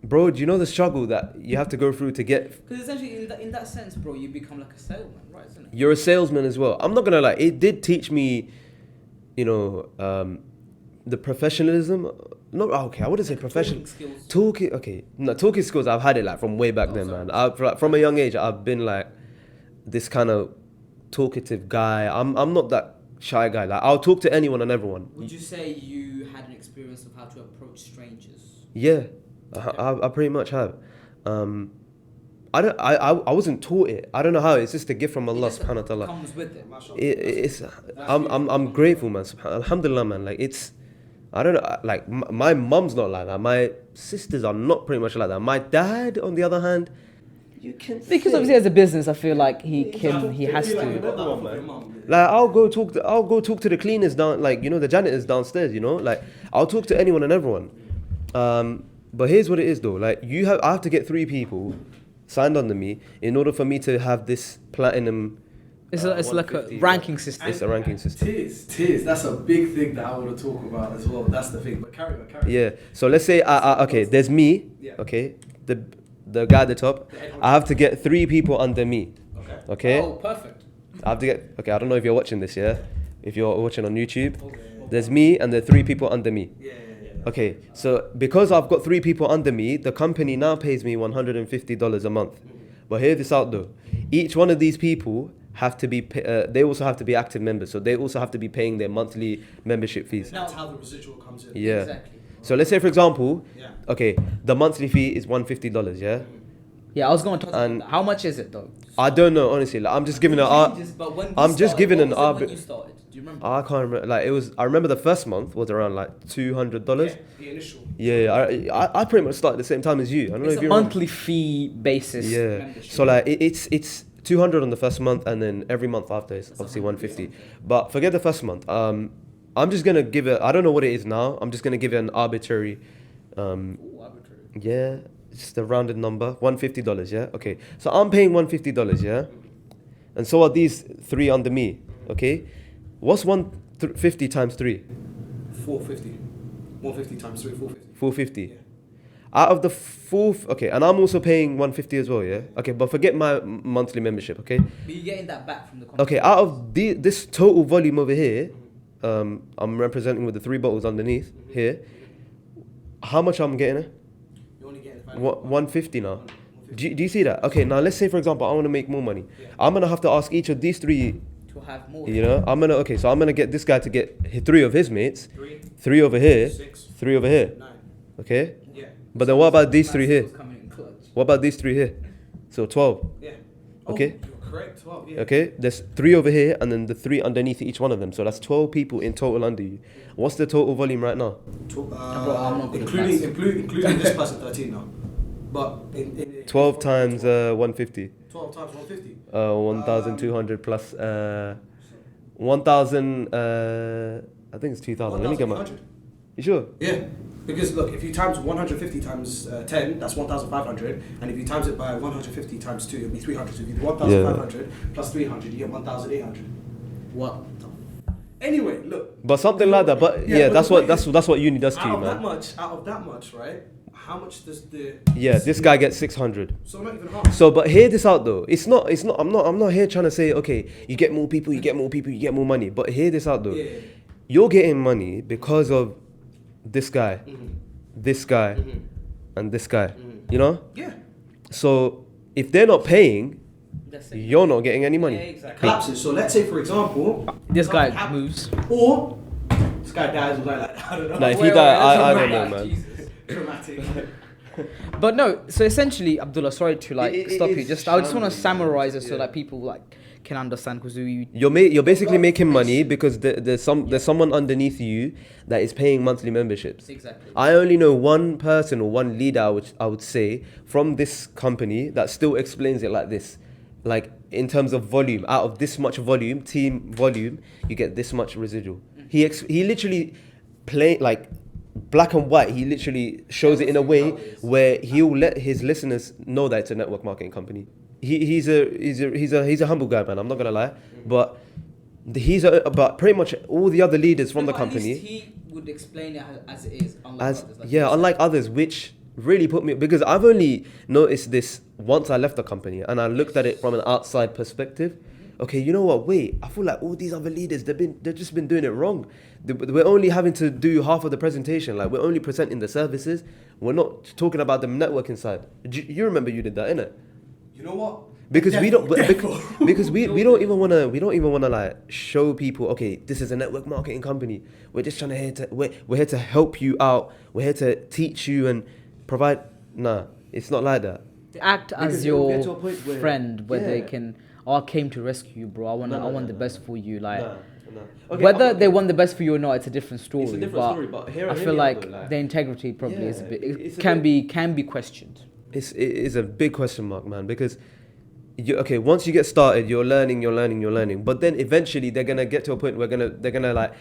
Bro, do you know the struggle that you have to go through to get? Because essentially, in that sense, bro, you become like a salesman, right? Isn't it? You're a salesman as well. I'm not gonna lie. It did teach me, the professionalism. No, okay, I wouldn't say professional. Talking skills. Talking skills. I've had it like from way back then, sorry. man. From a young age, I've been like this kind of talkative guy. I'm not that shy guy. Like, I'll talk to anyone and everyone. Would you say you had an experience of how to approach strangers? Yeah, I pretty much have. I wasn't taught it. I don't know how. It's just a gift from Allah subhanahu wa ta'ala. Comes with it. I'm grateful, man. Alhamdulillah, man. Like, I don't know. Like, my mum's not like that. My sisters are not pretty much like that. My dad, on the other hand, you can Because obviously, as a business, I feel like he has to. Like, I'll go talk to the cleaners down, like, the janitors downstairs. Like, I'll talk to anyone and everyone. But here's what it is though. Like, I have to get 3 people signed under me in order for me to have this platinum. It's like a 150, ranking system. It's a ranking system. Tears. That's a big thing that I want to talk about as well. That's the thing. But carry on. Yeah. So let's say okay, there's me. Yeah. Okay. The guy at the top. I have to get 3 people under me. Okay. Oh, perfect. I have to get. Okay. I don't know if you're watching this. Yeah. If you're watching on YouTube, there's me and there are 3 people under me. Yeah. Okay, so because I've got 3 people under me, the company now pays me $150 a month. But hear this out though. Each one of these people have to be, they also have to be active members. So they also have to be paying their monthly membership fees. That's how the residual comes in. Yeah. Exactly. So let's say for example, Yeah. okay, the monthly fee is $150, yeah? Yeah, I was going to talk And- about that. How much is it though? I don't know, honestly. Like, I'm just giving an I'm just giving an When you started, do you remember? I can't remember. Like, I remember the first month was around like $200. The initial. Yeah, I pretty much started at the same time as you. I don't know It's if a you remember. monthly fee basis. Yeah. membership. So like it's 200 on the first month, and then every month after is obviously 150. But forget the first month. I'm just gonna give it. I don't know what it is now. I'm just gonna give it an arbitrary. Ooh, arbitrary. Yeah, just a rounded number. $150. Yeah. Okay. So I'm paying $150. Yeah. And so are these 3 under me. Okay. What's 150 times 3? 450. 150 times 3, 450. 450. Yeah. Out of the okay, and I'm also paying 150 as well, yeah? Okay, but forget my monthly membership, okay? But you're getting that back from the company. Okay, out of this total volume over here, I'm representing with the 3 bottles underneath here, how much I'm getting? You're only getting 150 now. Do you see that? Okay, now let's say, for example, I want to make more money. I'm going to have to ask each of these 3, To have more. I'm going to get this guy to get 3 of his mates, 3 over here, 6, 3 over here, 9. okay? Yeah. But then what about these 3 here? Coming in clutch. What about these 3 here? So 12. Yeah. Okay. Oh, you're correct. 12. Yeah. Okay, there's 3 over here and then the 3 underneath each one of them. So that's 12 people in total under you. What's the total volume right now? Tw- Bro, I'm not good at including this person, 13 now. But in 12 times 150. 12 times 150. 1,200 plus 1,000. I think it's 2,000. Let me get my. 1,800. You sure? Yeah. Because look, if you times 150 times 10, that's 1,500, and if you times it by 150 times 2, it'll be 300. So if you do 1,500 plus 300, you get 1,800. What? Anyway, look. But something like that. But yeah, that's what uni does to you, man. Out of that much, right? How much does the? Yeah, this guy gets 600. So not even half. So, but hear this out though. It's not. I'm not here trying to say, okay, you get more people, you get more people, you get more money. But hear this out though. Yeah. You're getting money because of this guy, this guy, and this guy. You know. Yeah. So if they're not paying, you're not getting any money. Yeah, exactly. Collapses. So let's say, for example, This guy something happens, moves. or this guy dies or like I don't know. Nah, if Wait, he wait, die, that's I not don't know, right. man. Jesus. Dramatic. But no, so essentially, Abdullah, sorry to like It stop you. is I just want to shambling, summarize it so yeah. that people like can understand because we. You're basically making money because there's someone underneath you that is paying monthly memberships. Exactly. I only know one person or one leader, which I would say, from this company that still explains it like this. Like in terms of volume, out of this much volume, team volume, you get this much residual. He literally play like black and white. He literally shows it in a way where he'll let his listeners know that it's a network marketing company. He's a humble guy, man. I'm not gonna lie, but but pretty much all the other leaders from the company. He would explain it as it is, Unlike others, which really put me, because I've only noticed this once I left the company and I looked at it from an outside perspective. Okay, you know what? Wait, I feel like all these other leaders, they've just been doing it wrong. We're only having to do half of the presentation. Like we're only presenting the services. We're not talking about the networking side. You remember you did that, innit? You know what? Because we don't even wanna like show people, okay, this is a network marketing company. We're just we're here to help you out. We're here to teach you and provide. Nah, it's not like that. Act Because as it'll your get to a point where- friend where they yeah. can. Oh, I came to rescue you, bro. I want the best for you. Like Nah. Okay, whether they want the best for you or not, it's a different story. It's a different story, but hear I me feel out like though, like- the integrity probably is a Yeah, bit. it's It a can be questioned. It is a big question mark, man, because once you get started, you're learning, but then eventually they're gonna get to a point where they're gonna like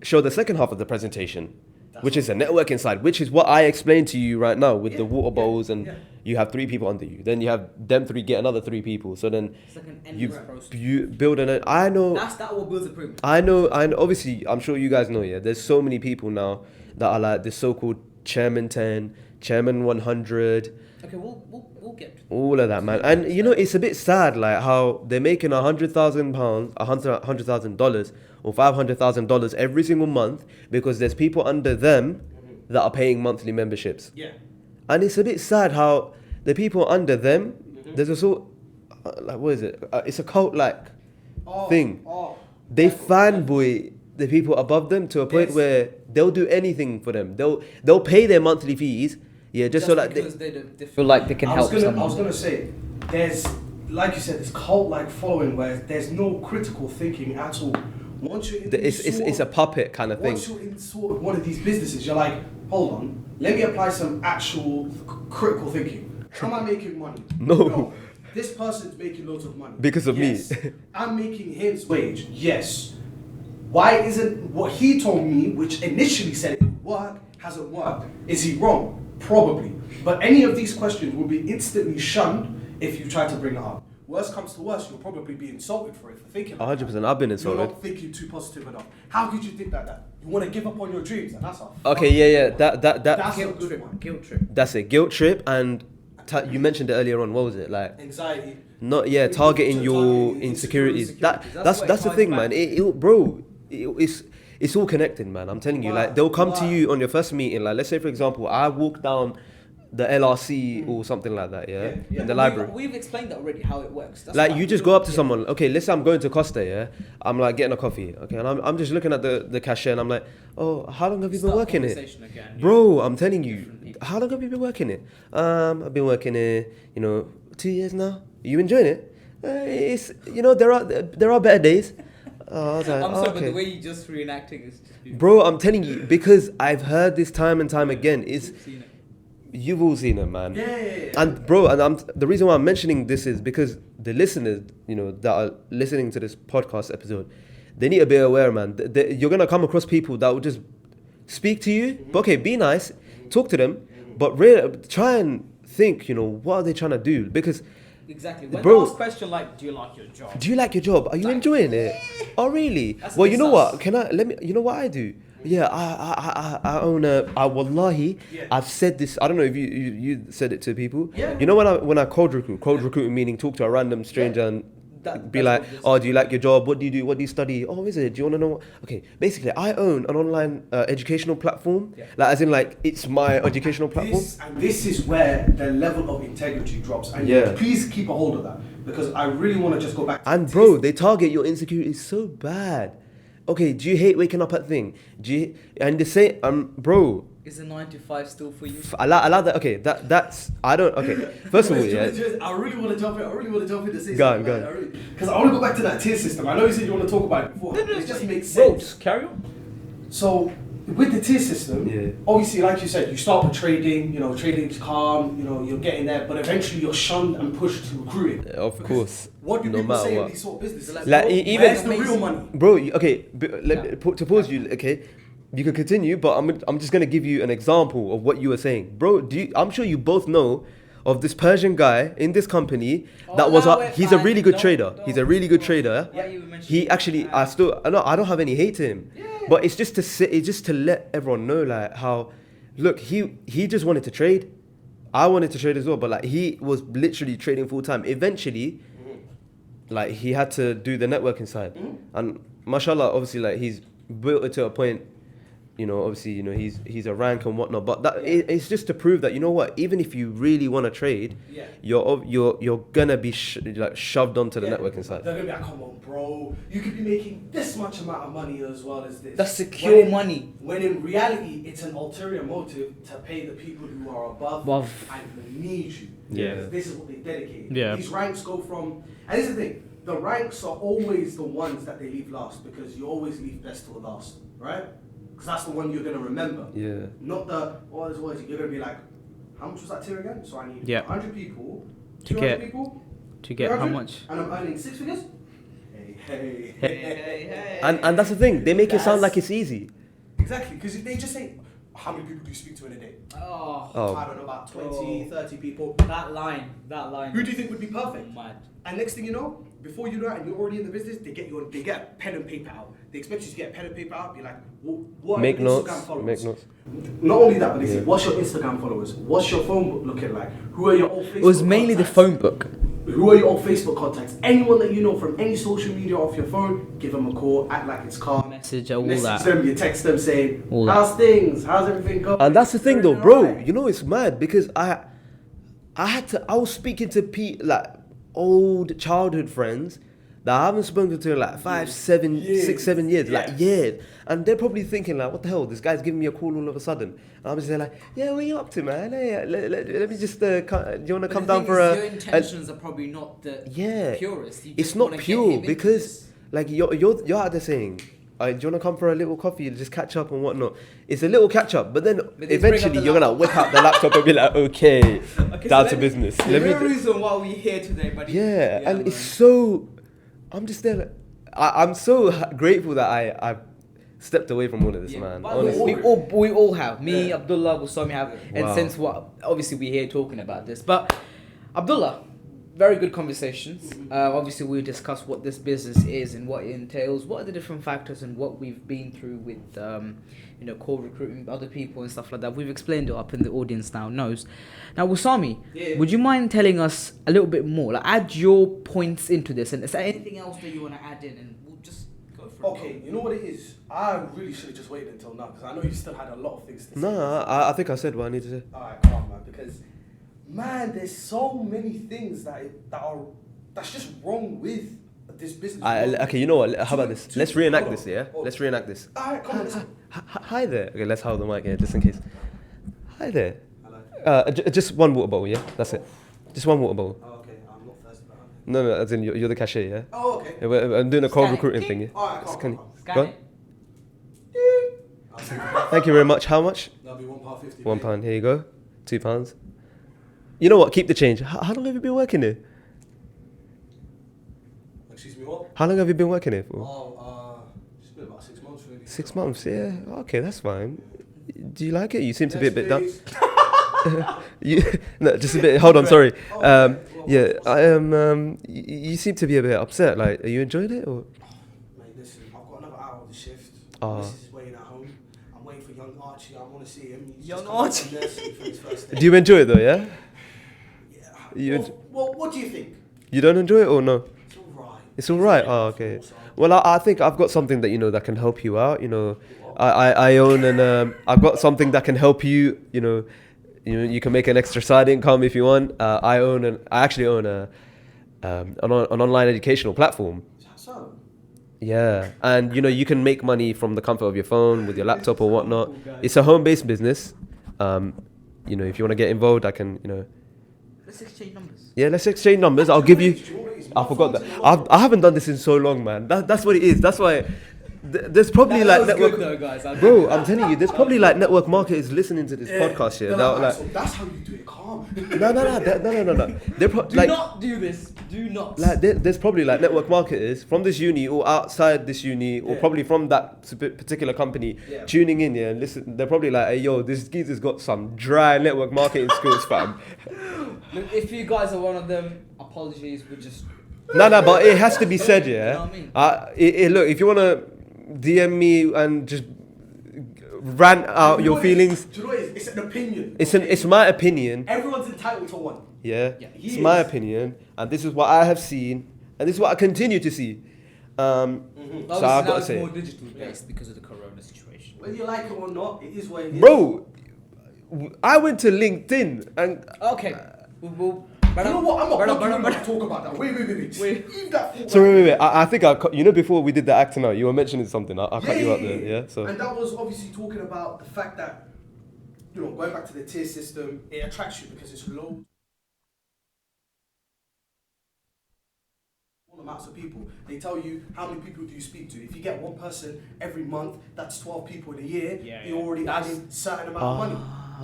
show the second half of the presentation, which is a networking side, which is what I explained to you right now with the water bowls, and you have 3 people under you, then you have them 3 get another 3 people, so then It's like an endless process. you build I know. That what builds a pyramid. I know, obviously, I'm sure you guys know, yeah, there's so many people now that are like the so-called Chairman 10, Chairman 100, Okay, we'll get to all of that, man. And you know, it's a bit sad, like how they're making £100,000, $100,000 or $500,000 every single month because there's people under them that are paying monthly memberships. Yeah. And it's a bit sad how the people under them, there's also, like, what is it? It's a cult-like thing. They fanboy the people above them to a point where they'll do anything for them. They'll pay their monthly fees, just so that they feel like they can help someone. I was gonna say, there's, like you said, this cult-like following where there's no critical thinking at all. Once you're in it's a puppet kind of thing. Once you're in sort of one of these businesses, you're like, hold on, let me apply some actual critical thinking. Am I making money? No. This person's making loads of money. Because of me. I'm making his wage. Yes. Why isn't what he told me, which initially said it would work, hasn't worked? Is he wrong? Probably. But any of these questions will be instantly shunned if you try to bring it up. Worst comes to worst, you'll probably be insulted for thinking like 100%, I've been You're insulted. not thinking too positive enough. How could you think like that? You want to give up on your dreams, and that's a Okay, yeah. That That's a good one. Guilt trip. that's it. Guilt trip, and you mentioned it earlier on. What was it like? Anxiety. Targeting your insecurities. That's the thing, man. It's all connected, man. I'm telling you, like they'll come to you on your first meeting. Like, let's say for example, I walk down the LRC or something like that, in the library. We've explained that already how it works. That's Like why you just go up to someone. Okay, let's say I'm going to Costa. Yeah, I'm like getting a coffee. Okay, and I'm just looking at the cashier and I'm like, oh, how long have you been working here, bro? I'm telling you, how long have you been working it? I've been working here, 2 years now. You enjoying it? It's there are better days. I was like, I'm sorry, but okay. the way you just reenacting is just beautiful. Bro, I'm telling you, because I've heard this time and time again. You've all seen it, man. Yeah. And bro, and the reason why I'm mentioning this is because the listeners, you know, that are listening to this podcast episode, they need to be aware, man. You're gonna come across people that will just speak to you. But okay, be nice, talk to them, but really try and think, you know, what are they trying to do? Because Exactly. When bro, the last question like, do you like your job? do you like your job? Are you enjoying it? Oh, really? That's Well, you know sus. what? You know what I do? Yeah, I own wallahi, Yeah. I've said this, I don't know if you said it to people. Yeah. You know when I cold recruiting meaning talk to a random stranger and be That's like, what this oh, is. do you like your job? What do you do? What do you study? Oh, is it? Do you want to know? Okay, basically, I own an online educational platform. Yeah. Like, as in, like, it's my educational platform. This is where the level of integrity drops. And Yeah. please keep a hold of that. Because I really want to just go back to And bro, they target your insecurities so bad. Okay, do you hate waking up at thing? And they say, bro, Is a 9 to 5 still for you? allow that. Okay, that's I don't. Okay, first of all, yeah. I really want to jump in. To say Go on, something. go on. Because I want to go back to that tier system. I know you said you want to talk about it before. It just makes Bro, sense. just carry on. So with the tier system, Yeah. obviously, like you said, you start with trading. You know, trading's calm. You know, you're getting there, but eventually you're shunned and pushed to recruiting. Of course. What do No people matter say what. in these sort of businesses? Like, Like, bro, even- Where's the real money? Bro, okay, to pause you, okay, you can continue, but I'm just gonna give you an example of what you were saying, bro. I'm sure you both know of this Persian guy in this company that was he's a really good trader. He's a really good trader. Why you mentioning He actually, I don't have any hate to him, but it's just to let everyone know, like, how, look, he just wanted to trade. I wanted to trade as well, but like, he was literally trading full time. Eventually, like, he had to do the networking side, and mashallah, obviously, like, he's built it to a point. You know, obviously, you know, he's a rank and whatnot, but it's just to prove that, you know what, even if you really want to trade, you're gonna be like shoved onto the networking side. They're gonna be like, come on, bro, you could be making this much amount of money as well as this. That's secure When money. When in reality, it's an ulterior motive to pay the people who are above. and who need you. Yeah. Because this is what they dedicate. Yeah. These ranks go from, and this is the thing, the ranks are always the ones that they leave last, because you always leave best till last, right? Because that's the one you're going to remember. Yeah. Not the, there's always, you're going to be like, how much was that tier again? So I need Yeah. 100 people, To 200 get- people, To get how 300, much? and I'm earning 6 figures? Hey. And that's the thing, they make it sound That's- like it's easy. Exactly, because if they just say, how many people do you speak to in a day? Oh, I don't know, about 20, 30 people. that line. Who do you think would be perfect? Mad. And next thing you know, before you know it, and you're already in the business, they get a pen and paper out. They expect you to get a pen and paper out. Be like, what Make are your notes. Instagram followers? Make notes. Not only that, but they say, Yeah. what's your Instagram followers? What's your phone book looking like? Who are your old Facebook It was mainly the contacts? phone book. Who are your old Facebook contacts? Anyone that you know from any social media off your phone, give them a call, act like it's calm. Message, all Message that. them, you text them saying, All that. how's things? How's everything going? And that's the thing, though, Everything bro. alright? You know, it's mad because I was speaking to like old childhood friends that I haven't spoken to in like 5, 7, Years. 6, 7 years, Yes. like years, and they're probably thinking like, what the hell? This guy's giving me a call all of a sudden. And I'm just there like, yeah, what are you up to, man? Hey, let me just. Do you want to come down for Your a? intentions are probably not the Yeah, purest. You it's just not wanna get pure him into because this. like you're out there saying, do you want to come for a little coffee and just catch up and whatnot? It's a little catch up, but then just bring up eventually the you're gonna whip out the laptop and be like, okay, Okay, down so to business. The Let me. real reason why we're here today, buddy. Yeah, and it's man. so. I'm just there. Like, I'm so grateful that I stepped away from all of this, Yeah, man. by the way, Honestly. we all have. Me, Yeah. Abdullah, Warsame have, and Wow. since what obviously we're here talking about this. But Abdullah, very good conversations. Obviously we discussed what this business is and what it entails, what are the different factors and what we've been through with core recruiting other people and stuff like that. We've explained it up and the audience now knows. Now Warsame, Yeah. would you mind telling us a little bit more? Like add your points into this, and is there anything else that you want to add in, and we'll just go for it. Okay, you know what it is? I really should have just waited until now, because I know you still had a lot of things to say. No, I think I said what I need to say. Alright, come on, man, because man, there's so many things that's just wrong with this business. Okay, you know what? How about this? Let's reenact hold this, on, yeah? hold on. Let's reenact this. Alright, come on, let's go. Hi there. Okay, let's hold the mic here, just in case. Hi there. Hello. Just one water bottle, yeah? That's it. Just one water bottle. Oh, okay, I'm not thirsty, but okay. No, as in you're the cashier, yeah? Oh, okay. Yeah, I'm doing a cold Scan it. recruiting thing, yeah? Alright, come Scan on. it. Scan Go it. on. Thank you very much. How much? That'll be £1.50. £1. Here you go. £2. You know what? Keep the change. How long have you been working here? Excuse me, what? How long have you been working here for? It's been about 6 months really. 6 months, yeah. Okay, that's fine. Do you like it? You seem to be a bit down. No, just a bit. Hold on, sorry. Yeah, I am. You seem to be a bit upset. Like, are you enjoying it or? Mate, listen, I've got another hour of the shift. Oh. This is waiting at home. I'm waiting for young Archie. I want to see him. He's Young just come back Archie? from nursery for his first day. Do you enjoy it though? Yeah. Yeah. Well, what do you think? You don't enjoy it or no? It's alright. It's all right. Oh, okay. Well, I think I've got something that that can help you out. I own and I've got something that can help you. You can make an extra side income if you want. I actually own an online educational platform. So, Yeah, and you can make money from the comfort of your phone with your laptop or whatnot. It's a home-based business. If you want to get involved, I can. Let's exchange numbers. Yeah, let's exchange numbers. I'll give you. I forgot that. I haven't done this in so long, man. That's what it is. That's why. There's probably like network. Good though, guys. Bro, I'm telling you, there's probably like network marketers listening to this podcast here. so that's how you do it, calm. No. They're Do not do this. Do not. Like there's probably like network marketers from this uni or outside this uni or probably from that particular company tuning in here and listen. They're probably like, hey yo, this geezer's got some dry network marketing skills, fam. Look, if you guys are one of them, apologies. We're just. No, but it has to be said, yeah. You know what I mean? Look, if you wanna DM me and just rant out your feelings. Do you know what it is? It's an opinion. It's my opinion. Everyone's entitled to one. Yeah, he it's my is. opinion, and this is what I have seen, and this is what I continue to see. So I've got to it's say, more digital based because of the corona situation. Whether you like it or not, it is what it is. bro, I went to LinkedIn and Okay. We'll you know what? I'm not going to talk about that. Wait. Leave that for so wait. I think before we did the acting out, you were mentioning something. I cut you out there. Yeah. So and that was obviously talking about the fact that going back to the tier system, it attracts you because it's low. Amounts of people. They tell you how many people do you speak to. If you get one person every month, that's 12 people in a year. You're already adding a certain amount of money.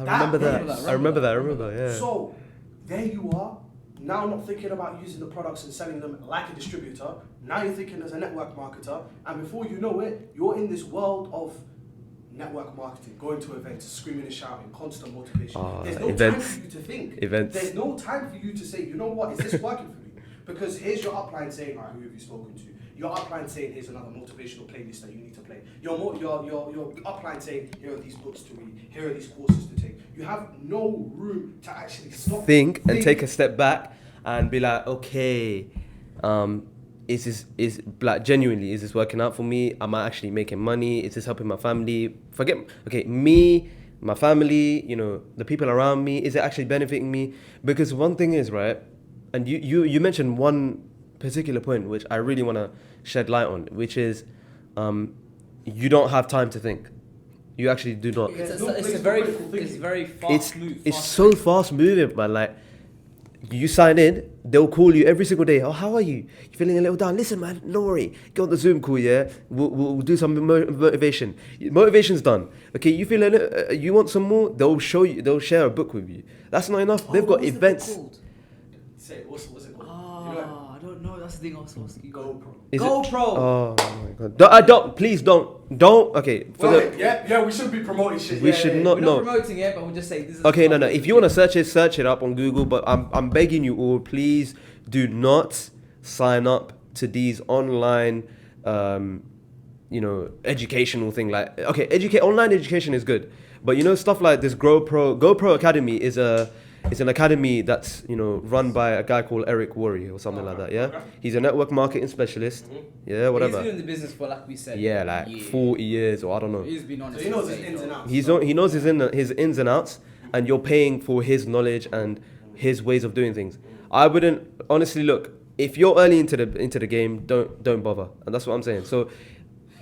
I remember that. Yeah. So there you are. Now not thinking about using the products and selling them like a distributor. Now you're thinking as a network marketer, and before you know it, you're in this world of network marketing, going to events, screaming and shouting, constant motivation. There's no time for you to think. There's no time for you to say, you know what, is this working for me? Because here's your upline saying, alright, who have you spoken to? Your upline saying, here's another motivational playlist that you need to play. Your upline saying, here are these books to read, here are these courses to take. You have no room to actually stop. Think and take a step back and be like, okay, is this working out for me? Am I actually making money? Is this helping my family? Me, my family, the people around me, is it actually benefiting me? Because one thing is, right, and you mentioned one particular point which I really want to shed light on, which is you don't have time to think. You actually do not. It's very fast moving. It's so fast moving, man. Like, you sign in, they'll call you every single day. Oh, how are you? You feeling a little down? Listen, man, don't worry. Get on the Zoom call, yeah? We'll do some motivation. Motivation's done. Okay, you feeling you want some more? They'll show you. They'll share a book with you. That's not enough. They've got events. Say, what's it called? I don't know. That's the thing I was asking. GoPro. GoPro. Oh my god! Please don't. Okay. Yeah, we should be promoting shit. We should not. We're not promoting it, but we'll just say this is. Okay, no. If you want to search it up on Google. But I'm begging you all, please do not sign up to these online, educational thing. Like, okay, online education is good, but stuff like this GoPro Academy is an academy that's run by a guy called Eric Worre or something like that. Yeah, he's a network marketing specialist. Yeah, whatever. He's been in the business for, like we said, 40 years or I don't know. He's been on. So he knows his ins and outs. He knows his ins and outs, and you're paying for his knowledge and his ways of doing things. I wouldn't honestly look. If you're early into the game, don't bother, and that's what I'm saying. So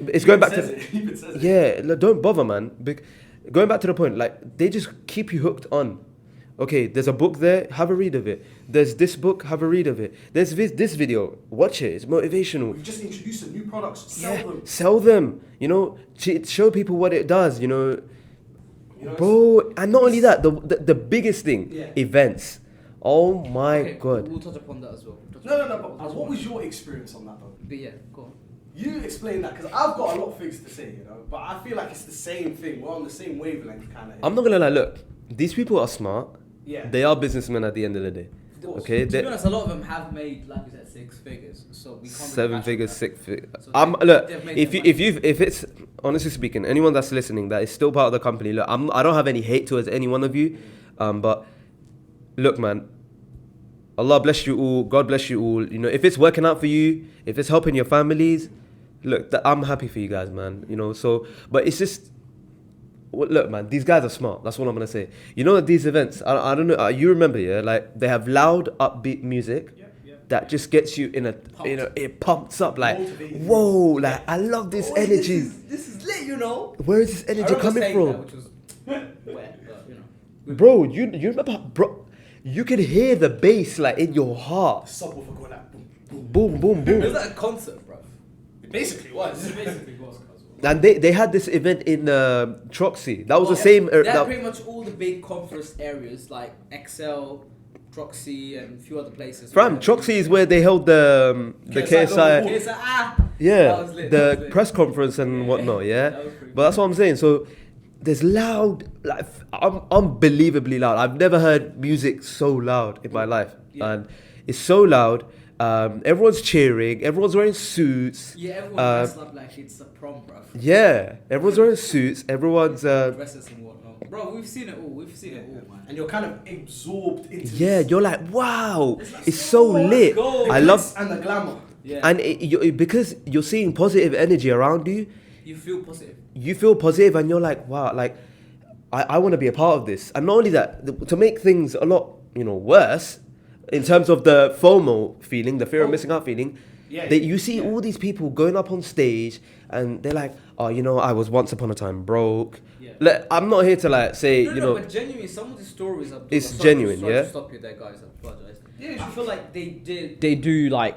it's going back to don't bother, man. Going back to the point, like, they just keep you hooked on. Okay, there's a book there, have a read of it. There's this book, have a read of it. There's this video, watch it, it's motivational. You just introduce some new products, Sell them. Show people what it does, Yeah, You know, Bro, and not only that, the biggest thing, Yeah. events. Oh my Okay, god. We'll touch upon that as well. But what was your experience on that though? But yeah, go on. You explain that, because I've got a lot of things to say, you know, but I feel like it's the same thing. We're on the same wavelength, kind of. I'm not gonna lie, look, these people are smart. Yeah. They are businessmen at the end of the day. Okay, To be they, honest, a lot of them have made, like you said, 6 figures. So we can't really 7 bash figures, that. 6 figures. So Look, they've made if their if it's honestly speaking, anyone that's listening that is still part of the company, look, I don't have any hate towards any one of you, but look, man, Allah bless you all, God bless you all. You know, if it's working out for you, if it's helping your families, look, I'm happy for you guys, man. You know, so but it's just. Well, look, man, these guys are smart. That's what I'm gonna say. You know, at these events, I don't know. You remember, yeah? Like they have loud, upbeat music that just gets you in a, it pumps up. Like, Motivated. whoa, like I love this energy. This is lit, you know. Where is this energy coming from, Which was wet, but you know. bro? You remember, bro? You can hear the bass like in your heart. Subwoofer going like boom, boom. Boom, boom, It was boom. like a concert, bro. It basically was. It basically was. And they had this event in Troxy. That was the Yeah. same. They had that- pretty much all the big conference areas like Excel, Troxy, and a few other places. Fam, Troxy is where they held the KSI KSI. It's like, Yeah, that was lit, that was the lit. press conference and whatnot, yeah? That was pretty But that's what I'm saying. So there's loud, like unbelievably loud. I've never heard music so loud in my life. Yeah. And it's so loud. Everyone's cheering. Everyone's wearing suits. Yeah, everyone dressed up like it's a prom, bro. Yeah, everyone's wearing suits. Everyone's... Dresses and whatnot. Bro, we've seen it all. We've seen it all, man. And you're kind of absorbed into yeah, this. you're like, wow, like, it's so let's lit. go. I love... And the glamour. Yeah. And because you're seeing positive energy around you, You feel positive. you feel positive and you're like, wow, like, I want to be a part of this. And not only that, to make things a lot, worse, in terms of the FOMO feeling, the fear of missing out feeling, Yeah, you see all these people going up on stage and they're like, oh, I was once upon a time broke. Yeah. I'm not here to like say, No, but genuinely, some of the stories are... It's genuine, sorry yeah? to stop you there, guys. I apologize. Yeah, I feel like they did... They do like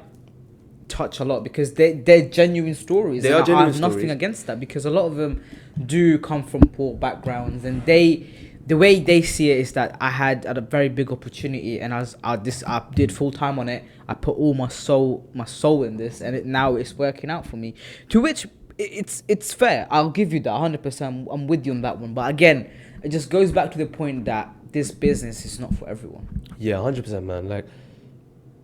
touch a lot because they're genuine stories. They and are I genuine have nothing stories. against that because a lot of them do come from poor backgrounds and the way they see it is that I had a very big opportunity and I did full time on it. I put all my soul in this and now it's working out for me. To which it's fair. I'll give you that 100%. I'm with you on that one. But again, it just goes back to the point that this business is not for everyone. yeah, 100%, man. Like,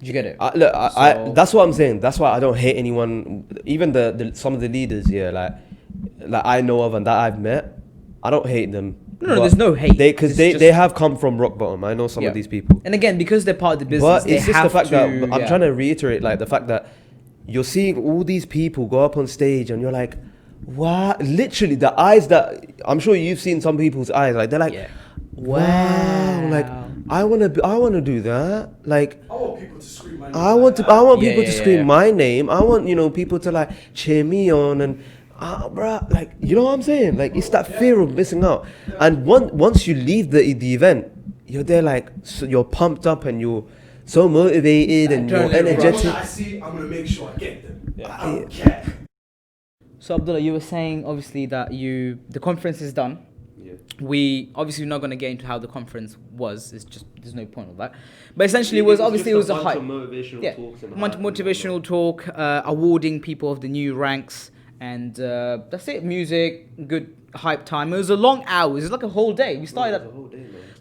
Do you get it? I that's what I'm saying. That's why I don't hate anyone, even the some of the leaders here, like I know of and that I've met. I don't hate them. No, but there's no hate. Because It's they just- have come from rock bottom. I know some Yeah. of these people. And again, because they're part of the business, But they it's just the have fact to, that I'm yeah. trying to reiterate, like the fact that you're seeing all these people go up on stage, and you're like, "Wow!" Literally, the eyes that I'm sure you've seen some people's eyes, like they're like, Yeah. "Wow!" Like I wanna do that. Like I want people to scream my name. I want Yeah, people to yeah, scream yeah. my name. I want people to like cheer me on and. Bruh, like you know what I'm saying? Like it's that fear of missing out, and once you leave the event, you're there like you're pumped up and you're so motivated and you're adrenaline rush. energetic. I see, I'm gonna make sure I get them. Yeah. I don't care. So Abdullah, you were saying obviously that the conference is done. Yeah. We obviously not going to get into how the conference was. It's just there's no point of that. But essentially, it was a hype. Motivational Yeah, motivational talk, awarding people of the new ranks, and that's it. Music, good hype time. It was a long hours. It was like a whole day. We started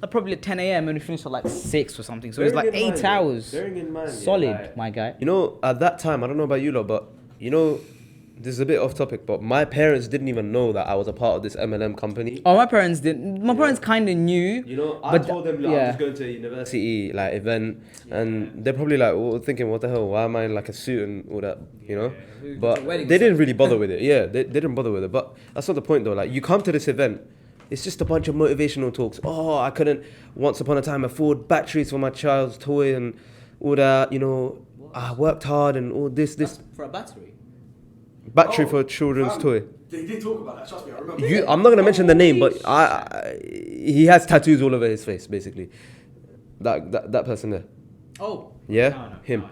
at probably at 10 a.m. and we finished at like 6 or something. So it was like 8 hours. Bearing in mind, Solid, my guy. At that time, I don't know about you lot, but this is a bit off topic, but my parents didn't even know that I was a part of this MLM company. Oh, my parents didn't. My parents kind of knew. I but told them yeah. I'm just going to a university like event, and they're probably like thinking, what the hell? Why am I in like a suit and all that? But It's a wedding they didn't really bother with it. Yeah, they didn't bother with it. But that's not the point though. Like you come to this event, it's just a bunch of motivational talks. Oh, I couldn't once upon a time afford batteries for my child's toy and all that. I worked hard and all this For a battery? battery for children's Fam, toy. They did talk about that, trust me, I remember. I'm not gonna mention the name, but he has tattoos all over his face, basically. That person there. Oh. Yeah, No, him. no.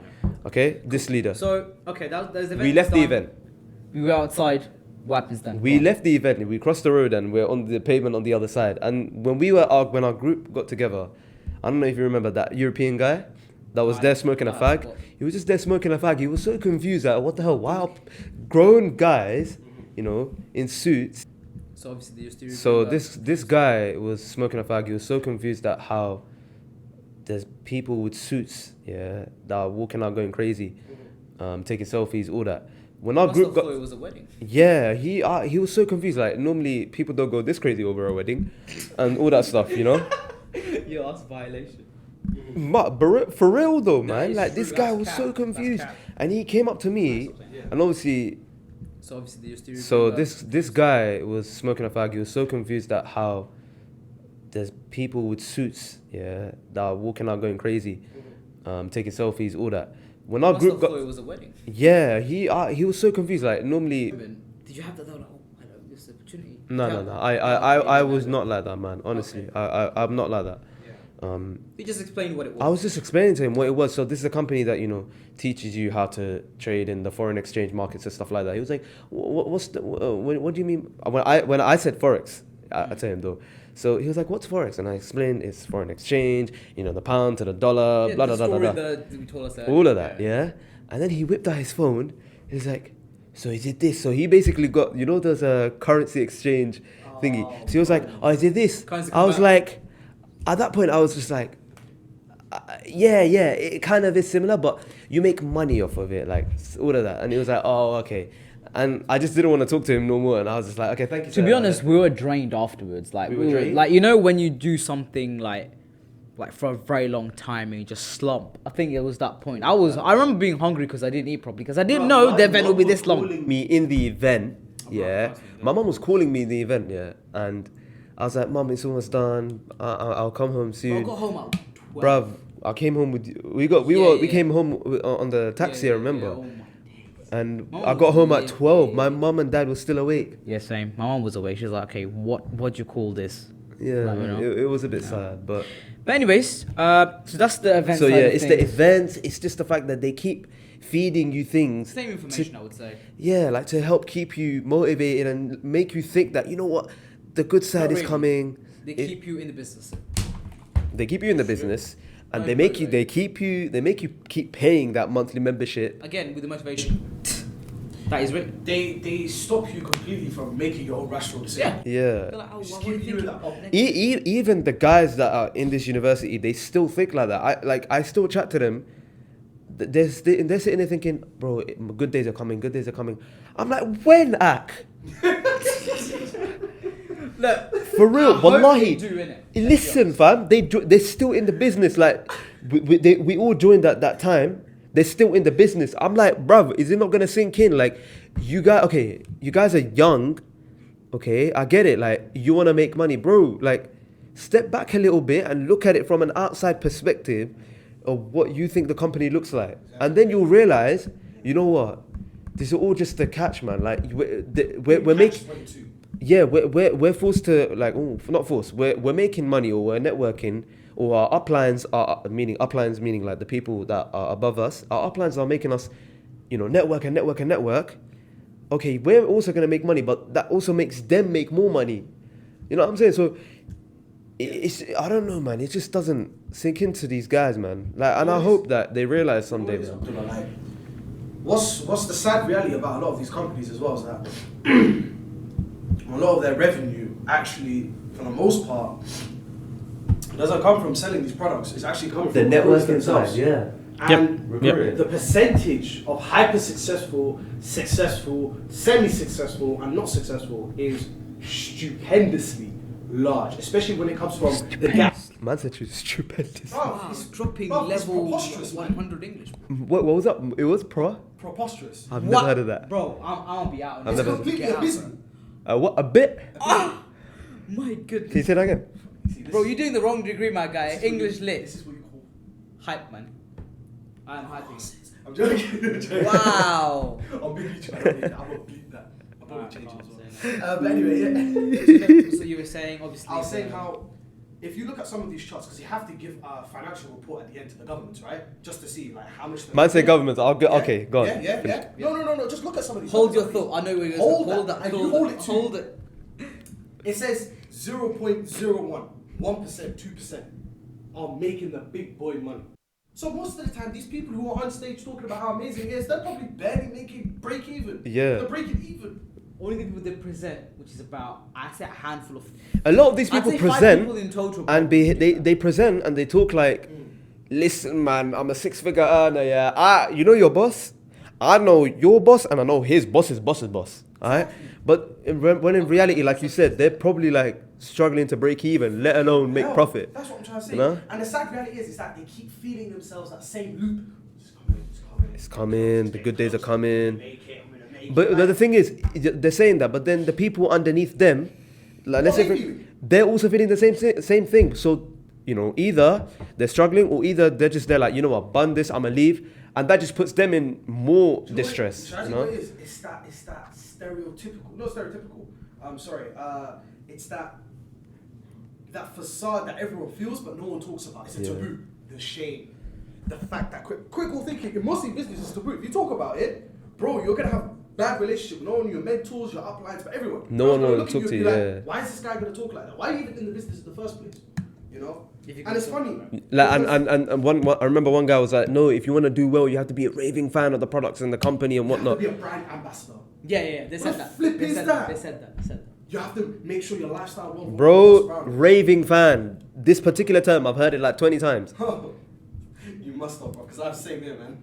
Okay, this leader. So, okay, there's the event. We left the done. event. We were outside. What happens then? We left the event, we crossed the road and we're on the pavement on the other side. And when our group got together, I don't know if you remember that European guy that was there smoking a fag. He was just there smoking a fag. He was so confused, like, what the hell? Why are grown guys, you know, in suits? So obviously they used to. So this guy was smoking a fag. He was so confused at how there's people with suits, yeah, that are walking out going crazy, taking selfies, all that. When our group got, it was a wedding. yeah, he was so confused. Like normally people don't go this crazy over a wedding, and all that stuff, you know. You asked violation. But for real though, man, it's like this true, guy that's was cap, so that's confused, cap. and he came up to me, and obviously, So obviously they used to. so this guy was smoking a fag. He was so confused at how there's people with suits, yeah, that are walking out going crazy, taking selfies, all that. When our group got, it was a wedding. yeah, he was so confused. Like normally, Did you have that? Like, oh, hello, this is opportunity. no. I was not like that, man. Honestly, I'm not like that. You just explained what it was. I was just explaining to him what it was. So this is a company that, you know, teaches you how to trade in the foreign exchange markets and stuff like that. He was like, what do you mean? When I said Forex, I told him though. So he was like, what's Forex? And I explained it's foreign exchange, you know, the pound to the dollar, blah, blah, blah, blah, blah. We told us that. All of that, yeah. And then he whipped out his phone. He's like, so is it this? So he basically got, you know, there's a currency exchange thingy. So he was like, oh, is it this? I was like, at that point, I was just like, yeah, it kind of is similar, but you make money off of it, like all of that. And he was like, oh, okay. And I just didn't want to talk to him no more. And I was just like, okay, thank you. To be honest, we were drained afterwards. Like We were drained? like, you know, when you do something like for a very long time and you just slump. I think it was that point. I remember being hungry because I didn't eat properly because I didn't know the event would be this long. Calling me in the event, yeah. My mum was calling me in the event, yeah. And I was like, Mum, it's almost done. I'll come home soon. I got home at 12. Bruv, I came home with we came home on the taxi, I remember. Oh my days. And Mum I was got home at really 12. awake. My mum and dad were still awake. Yeah, same. My mom was awake. She was like, okay, what do you call this? Yeah, Like, you know. it was a bit sad, but But anyways, so that's the event. so side yeah, of it's the things. events. It's just the fact that they keep feeding you things. Same information, I would say. Yeah, like to help keep you motivated and make you think that, you know what, the good side is really. coming. They keep you in the business. They keep you in the business, and Right, they make right, you. right. They make you keep paying that monthly membership. Again, with the motivation. That is written. They stop you completely from making your own rational decision. Yeah. Yeah. They're like, oh, Just what keep are you you in thinking? that Oh, next. Even the guys that are in this university, they still think like that. I still chat to them. They're sitting there thinking, bro, good days are coming. Good days are coming. I'm like, when, Ak? Look, For real, I hope wallahi. they do, innit? Listen, fam, they're still in the business. Like we all joined at that time. They're still in the business. I'm like, bruv, is it not gonna sink in? Like, you guys are young. Okay, I get it. Like, you wanna make money, bro. Like, step back a little bit and look at it from an outside perspective of what you think the company looks like, and then you'll realize, you know what, this is all just a catch, man. Like, we're making. Yeah, we're forced to, like, not forced. We're making money, or we're networking, or our uplines meaning like the people that are above us. Our uplines are making us, you know, network. Okay, we're also gonna make money, but that also makes them make more money. You know what I'm saying? So it's I don't know, man. It just doesn't sink into these guys, man. Like, and I hope that they realize someday. Abdullah, like, what's the sad reality about a lot of these companies as well is that a lot of their revenue actually, for the most part, doesn't come from selling these products. It's actually coming from recruiters themselves. yeah. And Recruiting. the percentage of hyper successful, semi-successful, and not successful is stupendously large, especially when it comes from the gap. Man said she was stupendous. Oh, It's dropping Bro, it's level preposterous, man. 100 English. What was up? It was preposterous. I've never heard of that. Bro, I'll be out. I've It's never- completely Get out, abysmal. What? A bit? Ah! My Can goodness. you say that again? See, this Bro, is- you're doing the wrong degree, my guy. this is what English you- lit. This is what you call. Hype, man. I'm hyping. I'm joking. Wow. I'm really trying to bleep that. I'm gonna bleep that. I'm Alright, gonna change it can't as say well. But anyway, yeah. So you were saying, obviously. I was saying how if you look at some of these charts, because you have to give a financial report at the end to the government, right? Just to see like how much. Man say government. I'll go. Okay, go on. Yeah. No. Just look at some of these. Hold your numbers. thought. I know where you're Hold going. that. Hold it. Hold it. It says 0.01, 1%, 2% are making the big boy money. So most of the time, these people who are on stage talking about how amazing it is, they're probably barely making break even. Yeah. They're breaking even. Only the people they present, which is about, I say a handful of. A lot of these people I'd say 5 present people in total, and they present and they talk like, listen, man, I'm a 6-figure earner. Yeah, you know your boss. I know your boss, and I know his boss's boss's boss. Alright, but when in reality, like you said, they're probably like struggling to break even, let alone make profit. That's what I'm trying to say. You know? And the sad reality is that they keep feeding themselves that same loop. It's coming. The good days are coming. Make it, I'm gonna make But it. the thing is, they're saying that, but then the people underneath them, like let's say, they're also feeling the same thing. So you know, either they're struggling, or either they're just there like, you know what, bun this, I'ma leave, and that just puts them in more distress. What, you know? what it is? It's that stereotypical. Not stereotypical. I'm sorry. It's that facade that everyone feels, but no one talks about. It's a taboo. The shame. The fact that critical thinking in mostly business is taboo. If you talk about it, bro, you're gonna have bad relationship with no one, your mentors, your uplines, but everyone. No one will look at talk you to and you. be Yeah. like, why is this guy gonna talk like that? Why are you even in the business in the first place? You know? And it's funny, man. Like, and one, I remember one guy was like, no, if you want to do well, you have to be a raving fan of the products and the company and You have to whatnot. be a brand ambassador. Yeah. They What said the that. flip They is said that? They said that. You have to make sure your lifestyle will Bro, raving fan. This particular term, I've heard it like 20 times. You must stop, bro, because I'm the same here, man.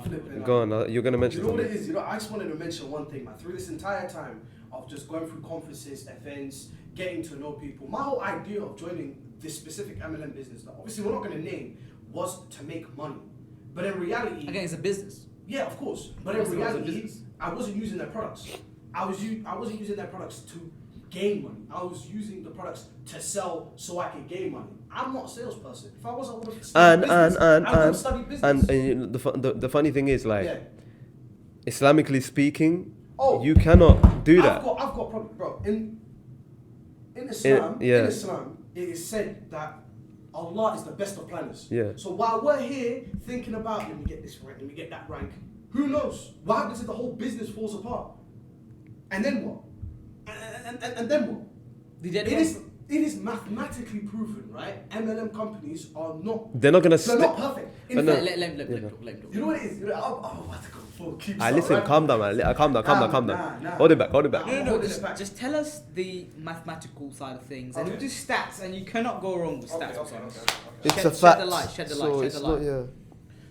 Flipping Go out. on, you're going to mention You know what something. it is? You know, I just wanted to mention one thing, man. Through this entire time of just going through conferences, events, getting to know people, my whole idea of joining this specific MLM business that obviously we're not going to name was to make money. But in reality, Again, it's a business. yeah, of course. But in It's a reality, business. I wasn't using their products. I wasn't using their products to gain money. I was using the products to sell so I could gain money. I'm not a salesperson. If I was, I would have studied business. I would have studied business. And you know, the funny thing is, like, Yeah. Islamically speaking, Oh, you cannot do that. I've got problem, bro. In Islam, yeah. in Islam, it is said that Allah is the best of planners. Yeah. So while we're here thinking about, let me get this rank, let me get that rank, who knows? What happens if the whole business falls apart? And then what? And then what? It is mathematically proven, right? MLM companies are not. They're not gonna. They're not perfect. In no. fact, Let him talk. you know what it is? I'm about to go full keep. Listen, calm down, man. Calm down. Nah. Hold it back. Nah. No. Hold it back. Just tell us the mathematical side of things, and Okay. we'll do stats, and you cannot go wrong with stats. Okay. It's Shed- a shed fact. the light, shed the light, So shed it's the not, light. yeah.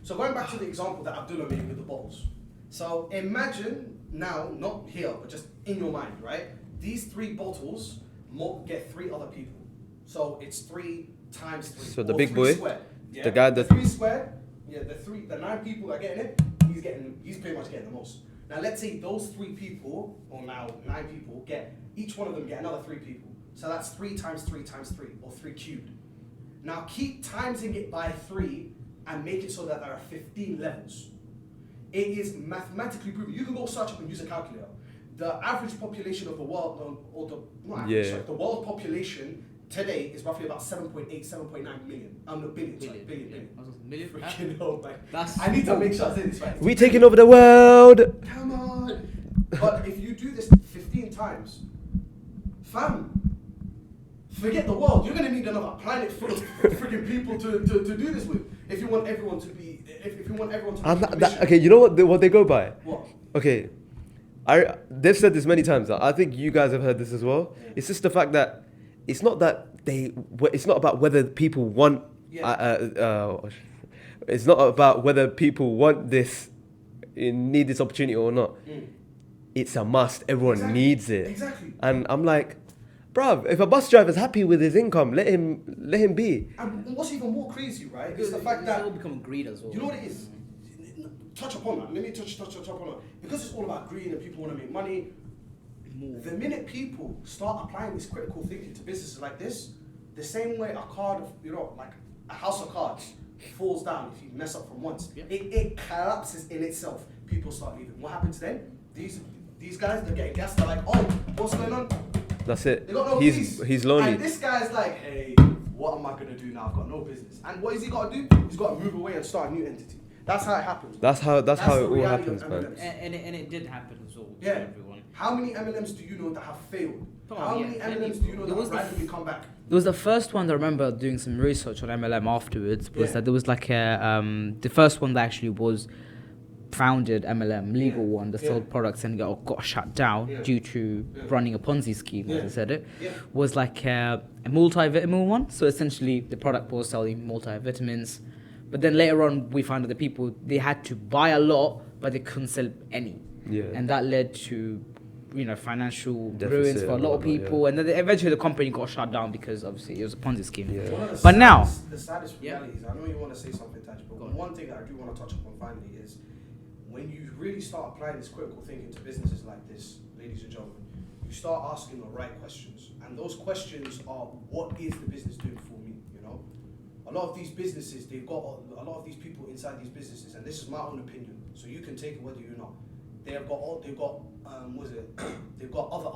So going back to the example that Abdullah made with the bottles. So imagine now, not here, but just in your mind, right? These 3 bottles get 3 other people. So it's 3 times 3. So the or big 3 boy, squared. Yeah? the guy the that- 3 squared, yeah, the 9 people are getting it, he's pretty much getting the most. Now let's say those 3 people, or now 9 people, each one of them get another 3 people. So that's 3 times 3 times 3, or 3 cubed. Now keep timesing it by 3 and make it so that there are 15 levels. It is mathematically proven. You can go search up and use a calculator. The average population of the world, the world population today is roughly about 7.8, 7.9 million. Billion. Million? Freaking hell, man. That's I need to make sure I say this right. We taking over the world. Come on. But if you do this 15 times, fam, forget the world. You're gonna need another planet full of freaking people to do this with. If you want everyone to be, if you want everyone to be. Okay, you know what they go by? What? Okay, they've said this many times. I think you guys have heard this as well. Yeah. It's just the fact that it's not about whether people want. It's not about whether people want this, need this opportunity or not. It's a must. Everyone needs it. Exactly. And I'm like, bruv, if a bus driver's happy with his income, let him be. And what's even more crazy, right, is the fact that all become greed as well. you know what it is. Touch upon that. Let me touch upon that. Because it's all about greed and people want to make money. More. The minute people start applying this critical thinking to businesses like this, the same way a card, like a house of cards falls down if you mess up from once, Yeah. it collapses in itself. People start leaving. What happens then? These guys, they're getting gassed. They're like, oh, what's going on? That's it. They got no peace. He's lonely. And this guy's like, hey, what am I going to do now? I've got no business. And what has he got to do? He's got to move away and start a new entity. That's how it happens. That's how the it all reality of happens, man. MLMs. And it did happen as well. Yeah. To everyone. How many MLMs do you know that have failed? Oh, How yeah, many plenty. MLMs do you know There that was have the randomly come back? There was the first one that I remember doing some research on MLM afterwards. Was Yeah. that there was like a the first one that actually was founded MLM, legal Yeah. one that Yeah. sold products and got shut down Yeah. due to Yeah. running a Ponzi scheme, Yeah. as I said it. Yeah. Was like a multivitamin one. So essentially, the product was selling multivitamins. But then later on, we found that the people, they had to buy a lot, but they couldn't sell any. Yeah. And that led to, financial Deficit ruins for a and lot of whatnot, people. yeah. And then eventually the company got shut down because obviously it was a Ponzi scheme. Yeah. One of the But now- the saddest Yeah. realities, I know you want to say something, Taj, but one thing that I do want to touch upon finally is when you really start applying this critical thinking to businesses like this, ladies and gentlemen, you start asking the right questions. And those questions are, what is the business doing for me, A lot of these businesses, they've got a lot of these people inside these businesses, and this is my own opinion, so you can take it whether you're not. They've got other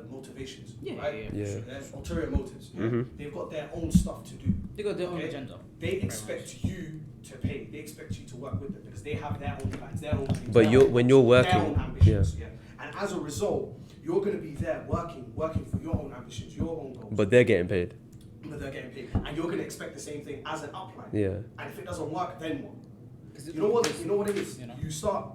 motivations, Yeah, right? yeah. Ulterior motives. Yeah? Mhm. They've got their own stuff to do. They got their own Okay? agenda. They expect you to pay. They expect you to work with them because they have their own plans, their own dreams. But their you're- own when you're goals, their working, own ambitions. Yeah. And as a result, you're going to be there working for your own ambitions, your own goals. But they're getting paid. But they're getting paid, and you're going to expect the same thing as an upline. Yeah. And if it doesn't work, then what? You know what? You know what it is. You know.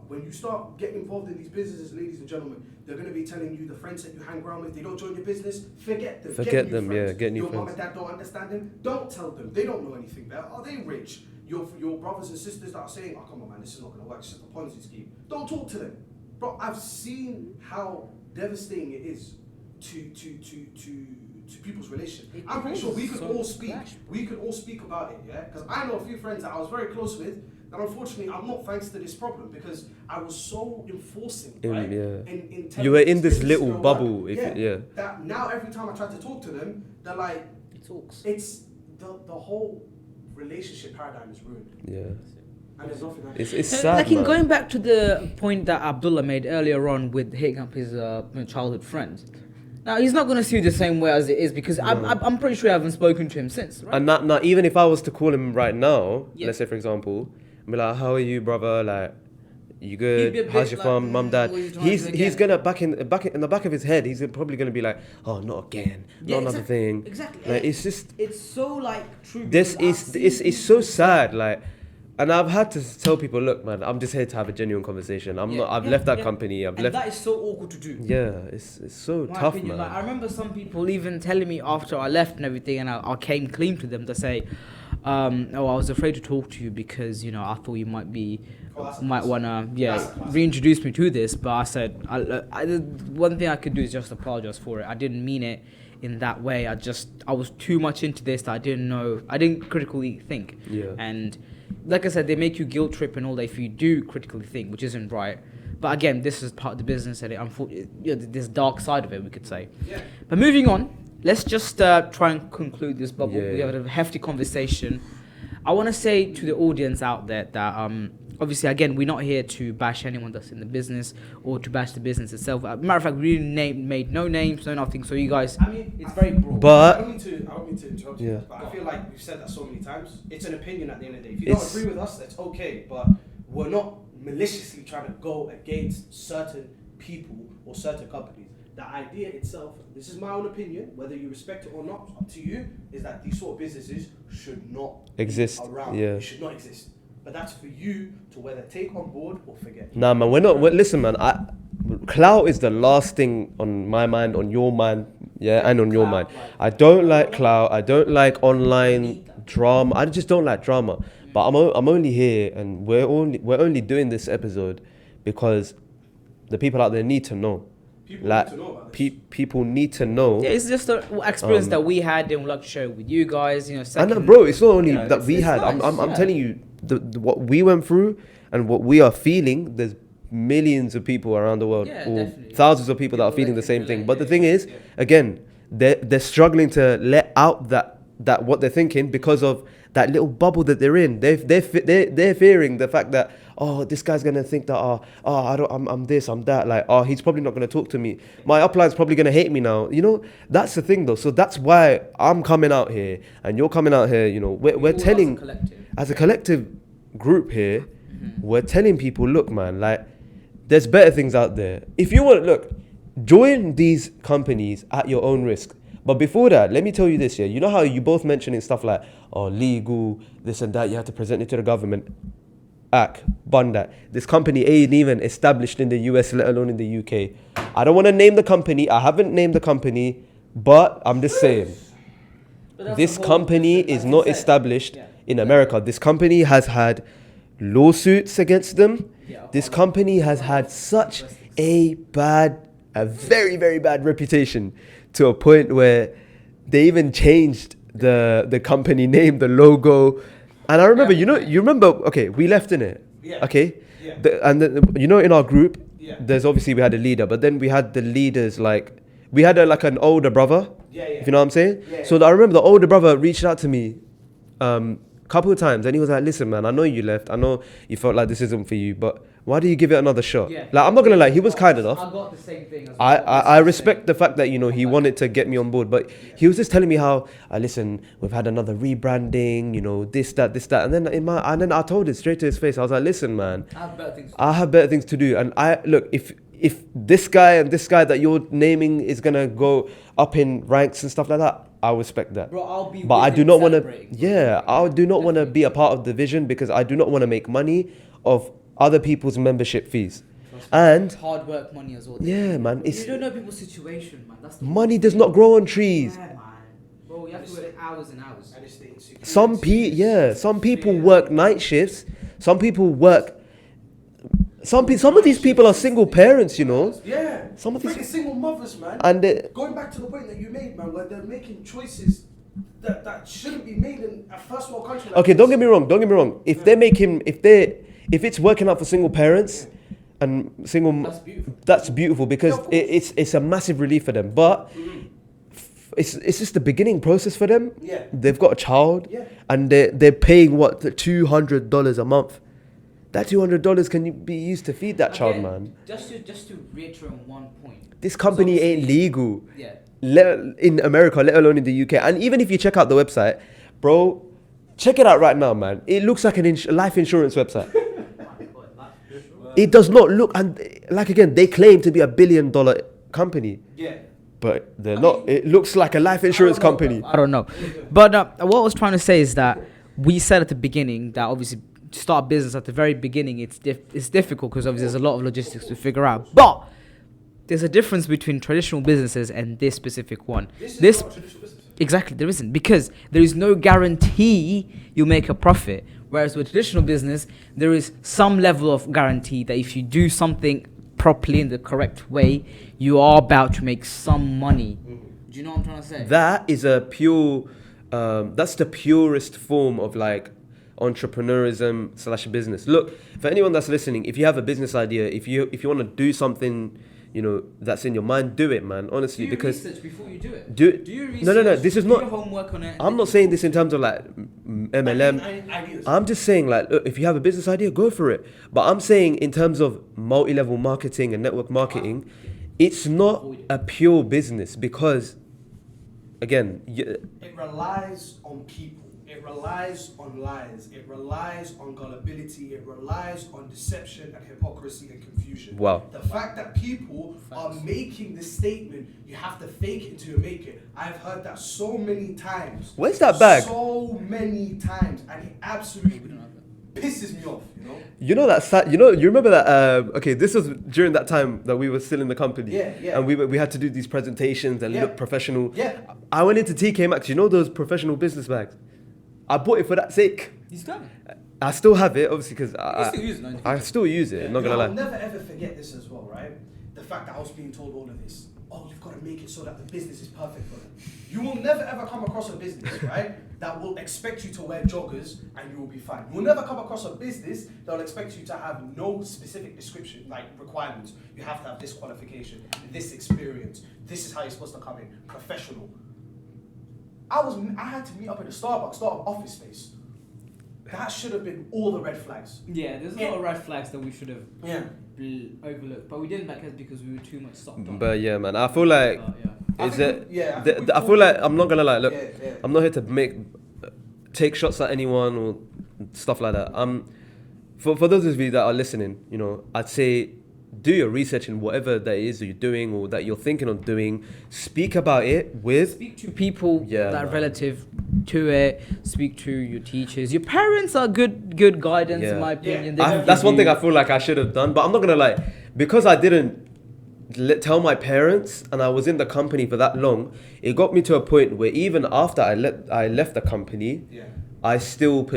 When you start getting involved in these businesses, ladies and gentlemen, they're going to be telling you the friends that you hang around with, they don't join your business. Forget them. Forget Get new them, friends. yeah, get new Your mum friends. and dad don't understand them. Don't tell them. They don't know anything better. Are they rich? Your brothers and sisters that are saying, "Oh, come on, man, this is not going to work. It's just a Ponzi scheme." Don't talk to them, bro. I've seen how devastating it is to people's relationship. It I'm pretty sure we causes could so all speak. clash. We could all speak about it, yeah. Because I know a few friends that I was very close with. That unfortunately, I'm not thanks to this problem because I was so enforcing, right? In telling You were in this this business little gonna bubble, work. yeah. That now every time I try to talk to them, they're like, It talks. it's the whole relationship paradigm is ruined, Yeah. and there's nothing. It's So, sad, like in man. going back to the point that Abdullah made earlier on with hitting up his childhood friends. Now he's not going to see you the same way as it is because I'm pretty sure I haven't spoken to him since, right? And not even if I was to call him right now, Yeah. let's say for example, be like, "How are you, brother? Like, you He'd be a good? bit How's your like, farm, mum, dad?" what are you trying to do He's again? gonna in the back of his head, he's probably gonna be like, "Oh, not again, Yeah, not another thing." Exactly. Like, it's just It's so like true. this because I've is seen it's so people- sad. Like, and I've had to tell people, "Look, man, I'm just here to have a genuine conversation. Yeah, I've yeah, left that yeah. company. I've And left." that is so awkward to do. Yeah, it's so My tough, opinion, man. like, I remember some people even telling me after I left and everything, and I came clean to them to say, "Oh, I was afraid to talk to you because I thought you might be, That's a might classic. wanna, That's a classic. reintroduce me to this." But I said, one thing I could do is just apologize for it. I didn't mean it in that way. I was too much into this that I didn't critically think. Yeah. And like I said, they make you guilt trip and all that if you do critically think, which isn't right. But again, this is part of the business, and this dark side of it, we could say. Yeah. But moving on, let's just try and conclude this bubble. Yeah, We yeah. had a hefty conversation. I want to say to the audience out there that obviously, again, we're not here to bash anyone that's in the business or to bash the business itself. Matter of fact, we really made no names, no nothing. So you guys, I mean, it's very broad. But I don't mean to interrupt you, Yeah. but I feel like we've said that so many times. It's an opinion at the end of the day. If you It's- don't agree with us, that's okay. But we're not maliciously trying to go against certain people or certain companies. The idea itself, this is my own opinion, whether you respect it or not, up to you, is that these sort of businesses should not Exist, be around. yeah. They should not exist. But that's for you to whether take on board or forget. Nah, man, listen, man. Clout is the last thing on my mind, on your mind, yeah, and on your Clout, mind. like- I don't like clout. I don't like online drama. I just don't like drama. But I'm only here, and we're only doing this episode because the people out there need to know. People Like, need to know about this. people need to know. Yeah, it's just an experience that we had and we'd like to share with you guys. And Second, bro, it's not only you know, that we it's had. nice, I'm yeah. telling you, the what we went through and what we are feeling. There's millions of people around the world, Yeah, or definitely. thousands of people that are People feeling that the same can thing. relate, But the yeah, thing is, yeah. again, they're struggling to let out that what they're thinking because of that little bubble that they're in. They're fearing the fact that, oh, this guy's gonna think that, I'm this, I'm that. Like, oh, he's probably not gonna talk to me. My upline's probably gonna hate me now. You know, that's the thing though. So that's why I'm coming out here and you're coming out here. You know, we're telling as a collective group here, we're telling people, look, man, like, there's better things out there. If you want, look, join these companies at your own risk. But before that, let me tell you this, yeah. You know how you both mentioning stuff like, oh, legal, this and that, you have to present it to the government. Bun that. This company ain't even established in the US, let alone in the UK. I don't want to name the company. I haven't named the company, but I'm just saying, this company is not established in America. This company has had lawsuits against them. This company has had such a very, very bad reputation, to a point where they even changed the company name, the logo. And I remember, okay, we left in it. Yeah. Okay. Yeah. In our group, there's obviously, we had a leader, but then we had the leaders, like, we had like an older brother. Yeah. If you know what I'm saying? Yeah. So I remember the older brother reached out to me couple of times, and he was like, listen, man, I know you left. I know you felt like this isn't for you, but why do you give it another shot? Yeah. Like, I'm not gonna lie, he was kind enough. I got the same thing as I well. respect the fact that, you know, he wanted to get me on board, but he was just telling me how, listen, we've had another rebranding, you know, this, that, and then I told it straight to his face. I was like, listen, man, I have better things to do. And look, if this guy and this guy that you're naming is gonna go up in ranks and stuff like that, I respect that. Bro, I'll be but I do not want to. Yeah, I do not want to be a part of the vision, because I do not want to make money of other people's membership fees. And it's hard work money as well. Yeah, man. You don't know people's situation, man. That's the money does not grow on trees. Yeah, man. Bro, you have to work hours and hours. Some people work night shifts. Some people work. Some of these people are single parents, you know. Yeah. Some of these freaking single mothers, man. And going back to the point that you made, man, where they're making choices that shouldn't be made in a first world country. Like okay, this. don't get me wrong. If it's working out for single parents and single, that's beautiful because it's a massive relief for them. But it's just the beginning process for them. Yeah. They've got a child, and they're paying $200 a month. That $200 can be used to feed that child, man. Just to reiterate on one point. This company ain't legal. Yeah. In America, let alone in the UK. And even if you check out the website, bro, check it out right now, man. It looks like a life insurance website. It does not look, and like, again, they claim to be $1 billion company. Yeah. But they're not. It looks like a life insurance company. I don't know. But what I was trying to say is that we said at the beginning that obviously to start a business at the very beginning, it's difficult because obviously there's a lot of logistics to figure out. But there's a difference between traditional businesses and this specific one. This not traditional business. Exactly, there isn't, because there is no guarantee you'll make a profit. Whereas with traditional business, there is some level of guarantee that if you do something properly in the correct way, you are about to make some money. Do you know what I'm trying to say? That is a pure. That's the purest form of like entrepreneurism / business. Look, for anyone that's listening, if you have a business idea, if you want to do something, you know, that's in your mind, do it, man. Honestly, do you because research before you do it. Do you research? No. This is not. Your homework on it. I'm not saying this in terms of like MLM. I'm just saying, like, look, if you have a business idea, go for it. But I'm saying in terms of multi-level marketing and network marketing, it's not a pure business because, again, it relies on people. It relies on lies. It relies on gullibility. It relies on deception and hypocrisy and confusion. Wow. The fact that people are making this statement, you have to fake it until you make it. I've heard that so many times. Where's that bag? So many times, and it absolutely pisses me off. You know. You know that sad, you remember that okay, this was during that time that we were still in the company. Yeah. And we had to do these presentations and look professional. Yeah. I went into TK Maxx, you know those professional business bags? I bought it for that sake. You still have it? I still have it, obviously, because I still use it, not gonna lie. I'll never ever forget this as well, right? The fact that I was being told all of this. Oh, you've got to make it so that the business is perfect for them. You will never ever come across a business, right, that will expect you to wear joggers and you will be fine. You will never come across a business that will expect you to have no specific description, like requirements. You have to have this qualification, this experience. This is how you're supposed to come in, professional. I had to meet up at the Starbucks office space. that should have been all the red flags. Yeah, there's a lot of red flags that we should have Yeah. overlooked, but we didn't because we were too much stopped on. But yeah, man, I feel like I feel like I'm not gonna lie. Look, Yeah. I'm not here to take shots at anyone or stuff like that. For those of you that are listening, you know, I'd say do your research in whatever that is that you're doing or that you're thinking of doing. Speak about it with Speak to people Yeah, that are man. relative to it. Speak to your teachers. Your parents are good guidance, in my opinion. They can that's give one thing you- I feel like I should have done, but I'm not gonna lie, because I didn't tell my parents and I was in the company for that long. It got me to a point where even after I left the company, Yeah. I still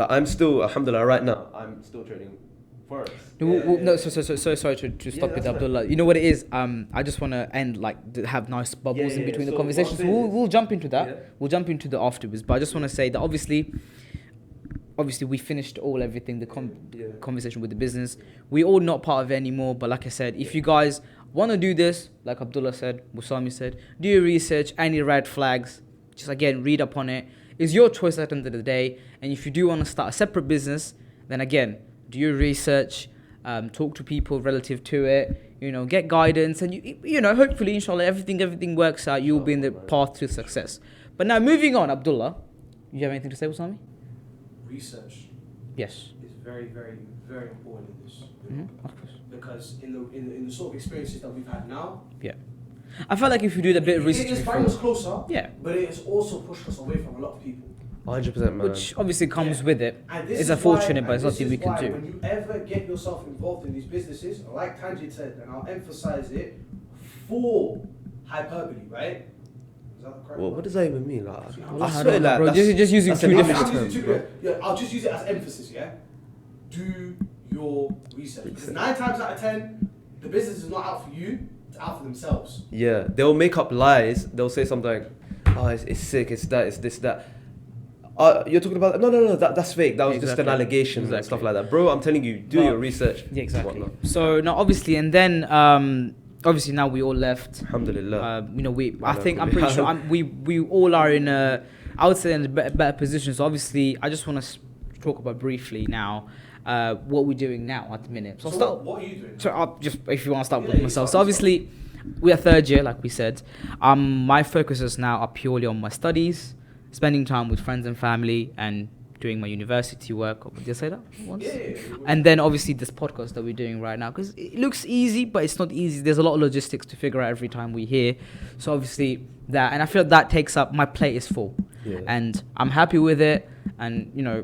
I'm still, alhamdulillah, right now I'm still trading Forex. No, so sorry to stop that's with Abdullah. You know what it is? I just want to end have nice bubbles in between the conversations. what I'm saying We'll jump into that. Yeah. We'll jump into the afterwards. But I just want to say that obviously we finished everything the conversation with the business. We're all not part of it anymore. But like I said, if you guys want to do this, like Abdullah said, Warsame said, do your research. Any red flags, just again read up on it. It's your choice at the end of the day. And if you do want to start a separate business, then again, do your research, talk to people relative to it, you know, get guidance, and you know, hopefully, inshallah, everything works out. You'll be in the path to success. But now, moving on, Abdullah, you have anything to say, Warsame? Research Yes. is very, very, very important in this. Of course. Because in the sort of experiences that we've had now, Yeah. I felt like if you do a bit of it research has brought us before, closer, yeah, but it has also pushed us away from a lot of people. 100%, man. which obviously comes Yeah. with it. And this It's is unfortunate, why- but it's and nothing this we is can why do. When you ever get yourself involved in these businesses, like Tanjed said, and I'll emphasize it, for hyperbole, right? Is that the correct Well, word? what does that even mean? Like, I I don't swear, know, like, bro. that's- Just using that's two an different English terms. term, bro. I'll just use it as emphasis, yeah? Do your research. Because 9 times out of 10, the business is not out for you, it's out for themselves. Yeah, they'll make up lies. They'll say something like, "Oh, it's sick. It's that. It's this. That." You're talking about no. That's fake. That was just an Exactly. allegation and Exactly. stuff like that, bro. I'm telling you, do But- your research. Yeah, exactly. Whatnot. So now, obviously, and then obviously now we all left. Alhamdulillah. You know, I'm pretty sure we all are in I would say in a better position. So obviously, I just want to talk about briefly now what we're doing now at the minute. So I'll start. What are you doing? So I'll just if you want to start Yeah, with you myself. start, So obviously, we are third year, like we said. My focuses now are purely on my studies, spending time with friends and family, and doing my university work. Did I say that once? Yeah. And then obviously this podcast that we're doing right now, because it looks easy, but it's not easy. There's a lot of logistics to figure out every time we're here. So obviously that, and I feel that takes up, my plate is full. Yeah. And I'm happy with it. And, you know,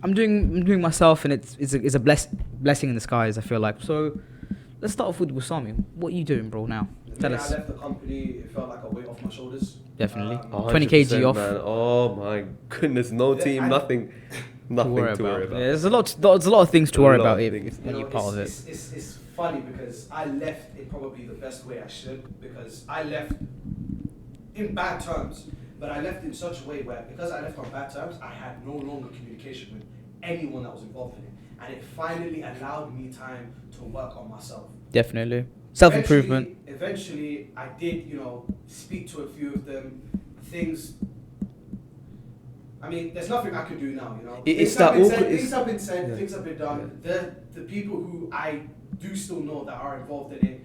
I'm doing myself, and it's a blessing in disguise, I feel like. So let's start off with Warsame. What are you doing, bro, now? Tell I us. left the company, it felt like a weight off my shoulders. Definitely. 100%, 20 kg off. Man. Oh my goodness, no Yeah, team, I- nothing to worry about. Yeah, there's a lot of things to A worry lot about of if, things. when you're part of it. It's funny because I left in probably the best way I should, because I left in bad terms, but I left in such a way where, because I left on bad terms, I had no longer communication with anyone that was involved in it, and it finally allowed me time to work on myself. Definitely. Self-improvement. Eventually, I did, speak to a few of them. Things. I mean, there's nothing I could do now. It's Things that have been awkward- said, things have been said, yeah. things have been done. The people who I do still know that are involved in it,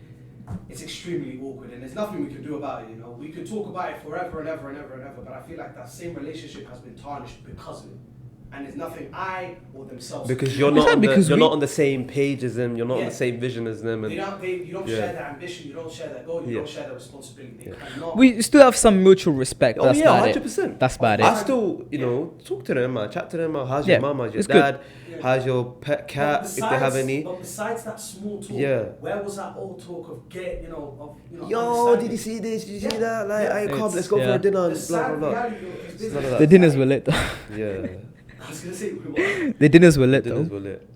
it's extremely awkward, and there's nothing we can do about it. We could talk about it forever and ever and ever and ever, but I feel like that same relationship has been tarnished because of it. And there's nothing I or themselves. Because you're Is not that on the, because you're we- not on the same page as them. You're not on Yeah. the same vision as them. And you don't Yeah. share their ambition, you don't share their goal, you Yeah. don't share their responsibility. They Yeah. cannot. We still have some mutual respect. oh That's yeah, about 100%. it. That's about I it. still, talk to them, chat to them. How's your Yeah, mum? How's your it's good. dad? Yeah. How's your pet cat? If they have any. But besides that small talk, Yeah. where was that old talk of Yo, understanding? did you see this? Did you see Yeah. that? Like, Yeah. hey, come, It's- let's go for yeah. a dinner. The And blah sad blah blah. reality of this business. none of that. The dinners were lit though. Yeah, I was gonna say what? The dinners were lit dinners though. were lit.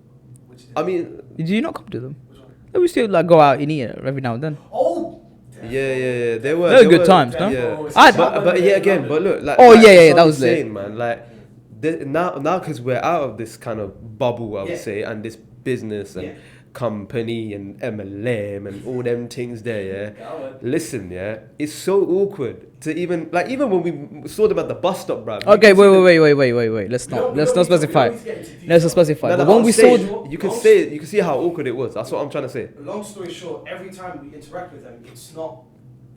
Which I mean, Did you not come to them? which one? Yeah, we still like go out and eat every now and then. Oh. yeah. They were good times, no? Yeah. I'd- But yeah, again, but look, like. Oh, like yeah, Sam that was was lit. saying, man. Like, now, because we're out of this kind of bubble, I would Yeah. say, and this business and Yeah. company and MLM and all them things there, yeah. Yeah. Listen, yeah, it's so awkward to even when we saw them at the bus stop, bruv. Okay, wait. Let's not specify. Let's not specify. No, But no, when I'm we saying, saw, you can see how awkward it was. That's what I'm trying to say. Long story short, every time we interact with them, it's not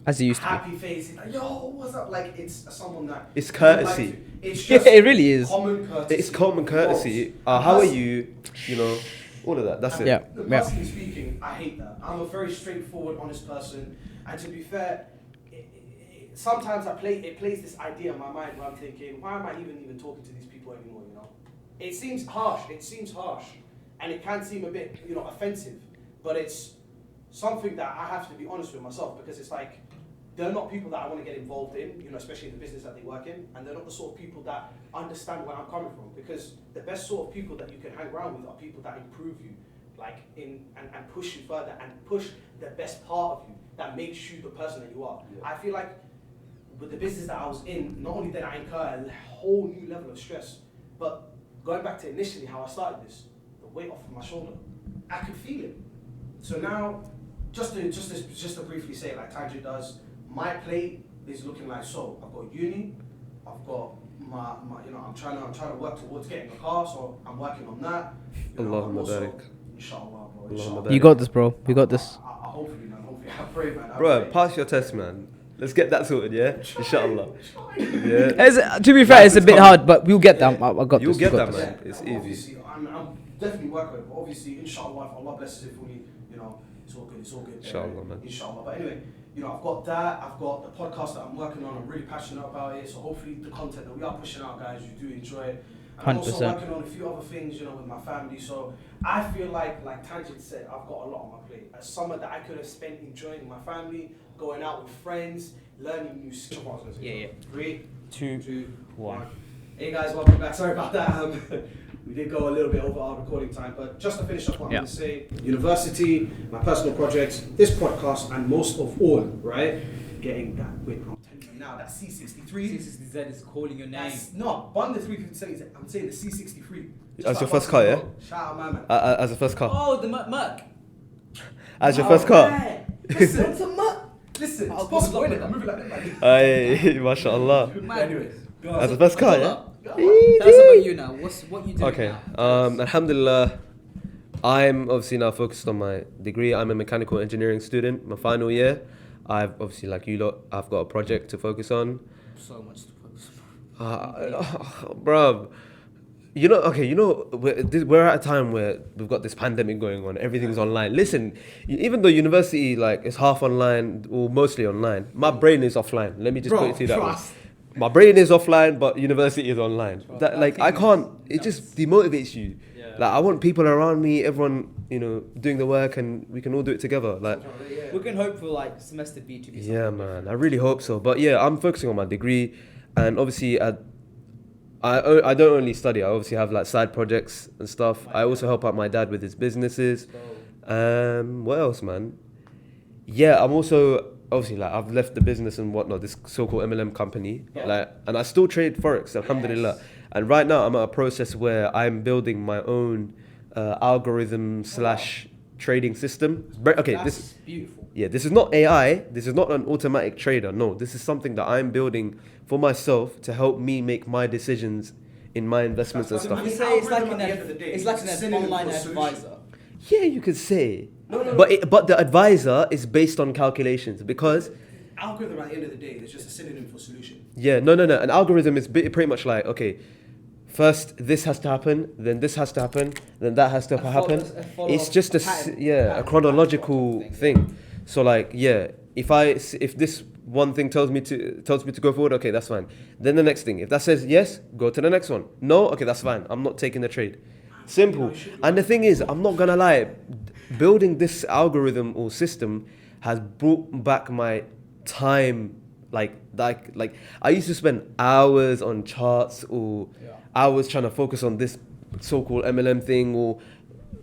as it used to be. happy face. It's like, yo, what's up? Like, it's someone that It's courtesy. It's Yeah, just it really is. common courtesy. It's common courtesy. How are you? You know, all of that. That's it. Yeah. Personally speaking, I hate that. I'm a very straightforward, honest person, and to be fair, sometimes it plays this idea in my mind where I'm thinking, why am I even talking to these people anymore? You know, it seems harsh. And it can seem a bit, offensive, but it's something that I have to be honest with myself, because it's like, they're not people that I want to get involved in, especially in the business that they work in, and they're not the sort of people that understand where I'm coming from, because the best sort of people that you can hang around with are people that improve you, and push you further, and push the best part of you, that makes you the person that you are. Yeah. I feel like with the business that I was in, not only did I incur a whole new level of stress, but going back to initially how I started this, the weight off of my shoulder, I could feel it. So now, just to briefly say, like Tanjed does, my plate is looking like so. I've got uni, I've got my I'm trying to work towards getting a car, so I'm working on that. Allahumma barik. Inshallah, bro. Allahumma Inshallah. barik. You got this, bro. You got this. Hopefully, man. Hopefully, I pray, man. Bro, pass your test, man. Let's get that sorted, yeah? Inshallah. Yeah. To be fair, it's a bit hard, but we'll get that. I got You'll this. get we got that, this. man. It's easy. Obviously, I'm definitely working with it. But obviously, inshallah, if Allah blesses it fully, it's all good. It's all good. Inshallah, man. Inshallah. But anyway, I've got that. I've got the podcast that I'm working on. I'm really passionate about it. So hopefully, the content that we are pushing out, guys, you do enjoy it. And I'm also 100%. working on a few other things, with my family. So I feel like Tanjed said, I've got a lot on my plate. A summer that I could have spent enjoying my family, going out with friends, learning new skills. Yeah. 3, 2, 2, 1. 1. Hey guys, welcome back. Sorry about that. We did go a little bit over our recording time, but just to finish up what I'm going to say, university, my personal projects, this podcast, and most of all, right, getting that. Wait, I'm telling you now, that C63. C60Z is calling your name. No, bun the 357. I'm saying the C63. As your first car, yeah? Shout out, my man. As a first car. Oh, the Merc. As your first car. Right. Listen, it's a mutt. Listen, it's possible, innit? I'm moving like that, man. Aye, mashallah. Anyways, go on. As a first car, yeah? Tell us about you now. What you doing Okay. now? Alhamdulillah, I'm obviously now focused on my degree. I'm a mechanical engineering student, my final year. I've obviously, like you lot, I've got a project to focus on. So much to focus on. Bruv, we're at a time where we've got this pandemic going on. Everything's online. Listen, even though university is half online or mostly online, my brain is offline. Let me just put it to you that way. My brain is offline, but university is online. I can't. It just demotivates you. Yeah. I want people around me, everyone, doing the work, and we can all do it together. We can hope for semester B to be. Yeah, man. I really hope so. But yeah, I'm focusing on my degree, and obviously, I don't only study. I obviously have side projects and stuff. I also help out my dad with his businesses. What else, man? Yeah, I'm also obviously I've left the business and whatnot, this so-called MLM company. Yeah. And I still trade Forex, alhamdulillah. Yes. And right now I'm at a process where I'm building my own algorithm / trading system. Okay, That's beautiful. Yeah, this is not AI. This is not an automatic trader. No, this is something that I'm building for myself to help me make my decisions in my investments and stuff. You say it's like an online advisor. Yeah, you could say. No. But the advisor is based on calculations because algorithm at the end of the day is just a synonym for solution. Yeah, no. An algorithm is pretty much okay, first this has to happen, then this has to happen, then that has to happen. It's just a chronological thing. So if this one thing tells me to go forward, okay, that's fine. Then the next thing, if that says yes, go to the next one. No, okay, that's fine. I'm not taking the trade. Simple. And the thing is, I'm not gonna lie, building this algorithm or system has brought back my time. I used to spend hours on charts or hours trying to focus on this so-called MLM thing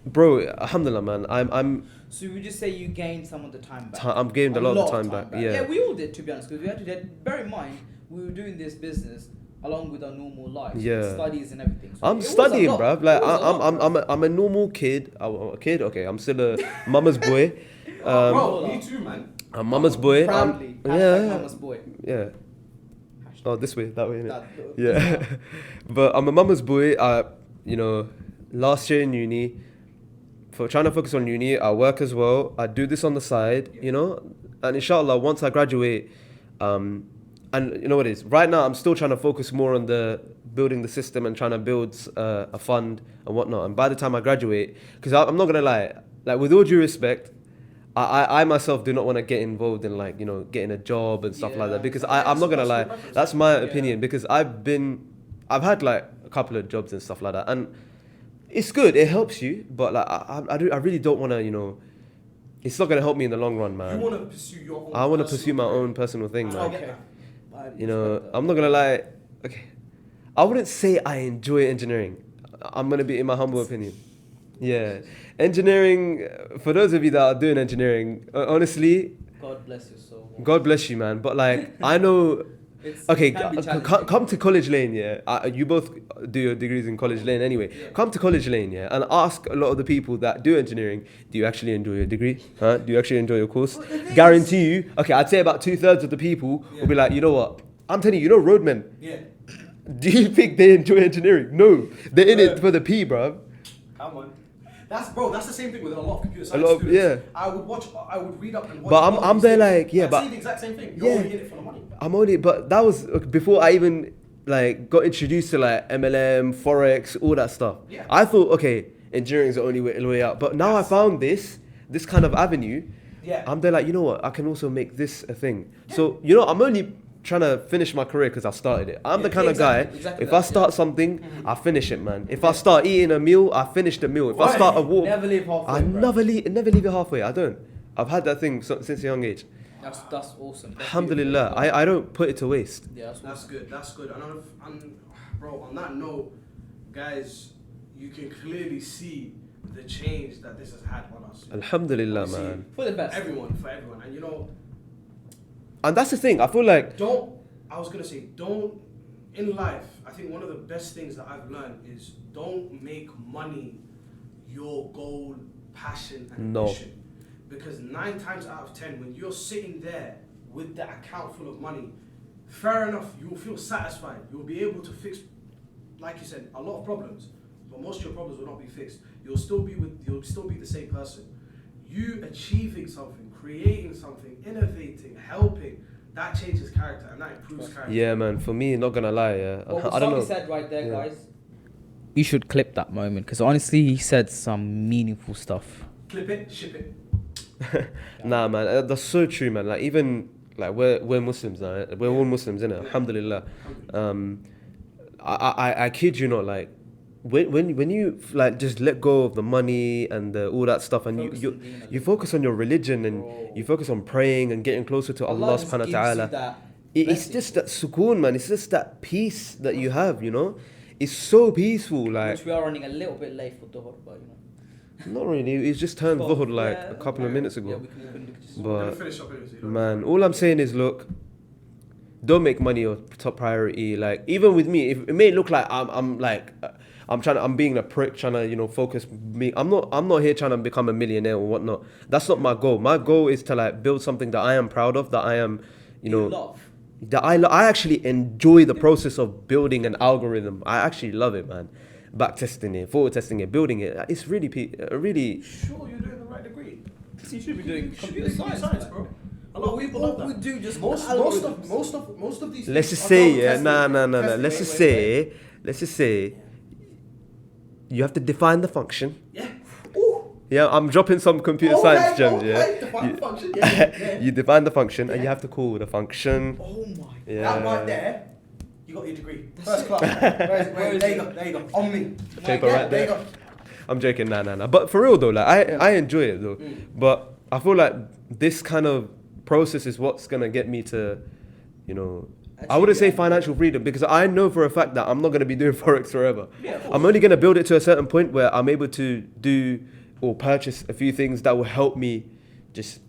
bro, alhamdulillah, man. I'm. So we just say you gained some of the time back. I'm gained a lot of the time back. Yeah. Yeah, we all did, to be honest, because we had to bear in mind we were doing this business along with our normal lives, Yeah. studies and everything. So I'm it was a studying, lot. bruv. Like It was a lot, I'm a normal kid. I'm a kid. Okay, I'm still a mama's boy. Bro, me too, man. A mama's boy. Proudly. Yeah. Mama's boy. Yeah. Oh, this way, that way, innit? That- Yeah. But I'm a mama's boy. You know, last year in uni, for trying to focus on uni, I work as well. I do this on the side, you know, and inshallah, once I graduate, and you know what it is. Right now, I'm still trying to focus more on the building the system and trying to build a fund and whatnot. And by the time I graduate, because I'm not gonna lie, like with all due respect, I myself do not want to get involved in like, you know, getting a job and stuff like that, because I'm not gonna lie, that's my opinion, because I've had like a couple of jobs and stuff like that, and it's good, it helps you, but like I really don't want to, you know, it's not gonna help me in the long run, man. You want to pursue your own. I want to pursue my own personal thing, man. Okay. You know, I'm not gonna lie. Okay, I wouldn't say I enjoy engineering. I'm gonna be in my humble opinion. Yeah, engineering. For those of you that are doing engineering, honestly, God bless your soul. God bless you, man. But like, I know. Okay, come to College Lane, yeah. You both do your degrees in College Lane anyway. Yeah. Come to College Lane, yeah, and ask a lot of the people that do engineering, do you actually enjoy your degree? Huh? Do you actually enjoy your course? Guarantee you, okay, I'd say about 2/3 of the people will be like, you know what? I'm telling you, you know roadmen. Yeah. Do you think they enjoy engineering? No. They're in it for the P, bro. Come on. That's the same thing with a lot of computer A science lot of, students. yeah. I would read up and watch. But a lot of I'm these there things like, yeah, and but- say the exact same thing. You're Yeah. only in it for the money. But that was before I even like got introduced to like MLM, Forex, all that stuff. Yeah. I thought, okay, engineering is the only way out. But now I found this kind of avenue. Yeah. I'm there like, you know what? I can also make this a thing. So, you know, I'm only trying to finish my career because I started it. I'm the kind of guy, exactly if that, I start something, I finish it, man. If I start eating a meal, I finish the meal. If I start a walk, Never leave halfway. I bro. never leave it halfway. I don't. I've had that thing since a young age. That's awesome. That's Alhamdulillah. beautiful. I don't put it to waste. Yeah, that's That's good. That's good. And bro, on that note, guys, you can clearly see the change that this has had on us. Alhamdulillah, Obviously, man. for the best. For everyone. And you know, And that's the thing. I feel like in life, I think one of the best things that I've learned is don't make money your goal, passion, and No. ambition. Because 9 times out of 10, when you're sitting there with the account full of money, fair enough, you'll feel satisfied. You'll be able to fix, like you said, a lot of problems. But most of your problems will not be fixed. You'll still be the same person. You achieving something, creating something, innovating, helping, that changes character and that improves character. Yeah, man. For me, not gonna lie, yeah. What I don't know. said right there, Yeah. guys. You should clip that moment because honestly, he said some meaningful stuff. Clip it, ship it. Nah, man. That's so true, man. Like even like we're Muslims now. We're all Muslims, innit? Alhamdulillah. I kid you not, like when you like just let go of the money and all that stuff, and you focus on your religion and you focus on praying and getting closer to Allah subhanahu wa ta'ala. It's just that sukoon, man. It's just that peace that you have, you know. It's so peaceful, like. Which we are running a little bit late for Dhuhr, but you know. Not really. It's just turned But, Dhuhr like yeah, a couple of minutes ago. Yeah, we can just. We're gonna But finish up anyway, so you don't- man, all I'm saying is, look, don't make money your top priority. Like even with me, if it may look like I'm being a prick, trying to, you know, focus me. I'm not here trying to become a millionaire or whatnot. That's not my goal. My goal is to like build something that I am proud of, that I am, you know, love. that I actually enjoy the process of building an algorithm. I actually love it, man. Back testing it, forward testing it, building it. It's really, really. Sure, you're doing the right degree. You should be doing Computer science, bro. A lot of people love that. We do just Most of these. Let's things just are say, double yeah, tested. no. Tested. Let's just say, you have to define the function. Yeah. Ooh. Yeah, I'm dropping some computer science gems. Okay, Yeah, define You- the function. Yeah. you define the function and Yeah. you have to call the function. Oh my. Yeah. That right there, you got your degree. First it. class. Where is it? There you go. On me. Paper Yeah, right there you there. go. I'm joking, nah. But for real though, like I enjoy it though. But I feel like this kind of process is what's gonna get me to, you know, I wouldn't say financial freedom, because I know for a fact that I'm not gonna be doing Forex forever. Yeah, of course. I'm only gonna build it to a certain point where I'm able to do or purchase a few things that will help me just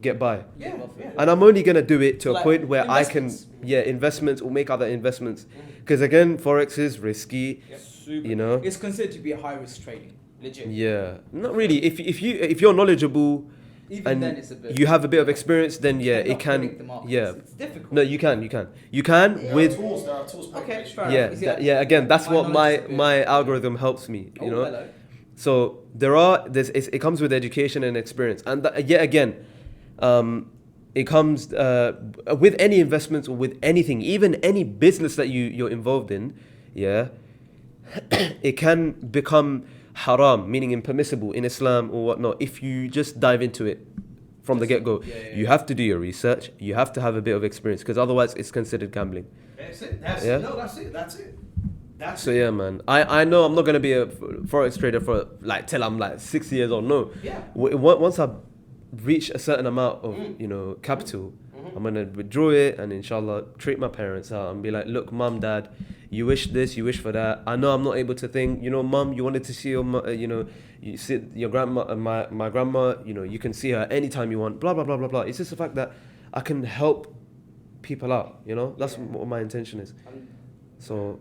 get by. Yeah, yeah. And I'm only gonna do it to Like a point where I can, investments. investments or make other investments. Because again, Forex is risky, Super. It's considered to be a high risk trading. Legit. Yeah, not really. If you're knowledgeable, Even and then it's a bit. you have a bit of experience, then yeah, cannot it can. predict the markets. Yeah, It's difficult. no, you can There with. are tools. Okay, Fair fair Yeah, enough. You see, again, that's my what knowledge is a bit- my algorithm helps me. Oh, hello. So it comes with education and experience, and yet again, it comes with any investments or with anything, even any business that you're involved in. Yeah, it can become haram, meaning impermissible in Islam or whatnot, if you just dive into it from the get-go. You have to do your research. You have to have a bit of experience, because otherwise it's considered gambling. That's it. That's it. So yeah, man. I know I'm not gonna be a forex trader for till I'm 6 years old. No. Yeah. Once I reach a certain amount of capital, I'm gonna withdraw it and inshallah treat my parents out and be like, look, mum, dad, you wish this, you wish for that. I know I'm not able to think. Mum, you wanted to see your you see your grandma, my grandma. You can see her anytime you want. Blah blah blah blah blah. It's just the fact that I can help people out. That's what my intention is. So.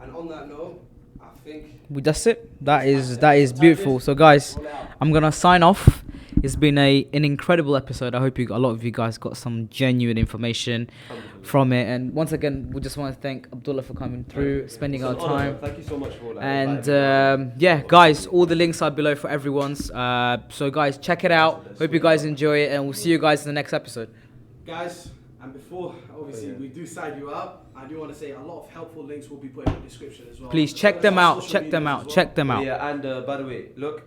And on that note, I think That's it. That is beautiful. So guys, I'm gonna sign off. It's been an incredible episode. I hope a lot of you guys got some genuine information from it. And once again, we just want to thank Abdullah for coming through, spending our time. Thank you so much for that. And guys, all the links are below for everyone's. So guys, check it out. Hope you guys enjoy it, and we'll see you guys in the next episode. guys, and before obviously we do sign you out, I do want to say a lot of helpful links will be put in the description as well. Please check them out. Check them out. Check them out. Yeah, and by the way, look,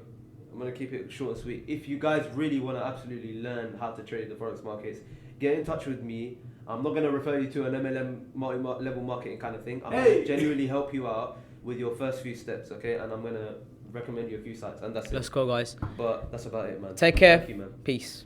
I'm gonna keep it short and sweet. If you guys really want to absolutely learn how to trade the forex markets, get in touch with me. I'm not gonna refer you to an MLM multi-level marketing kind of thing. I'm gonna genuinely help you out with your first few steps, okay? And I'm gonna recommend you a few sites, and that's it. Let's go, guys. But that's about it, man. Take care. Thank you, man. Peace.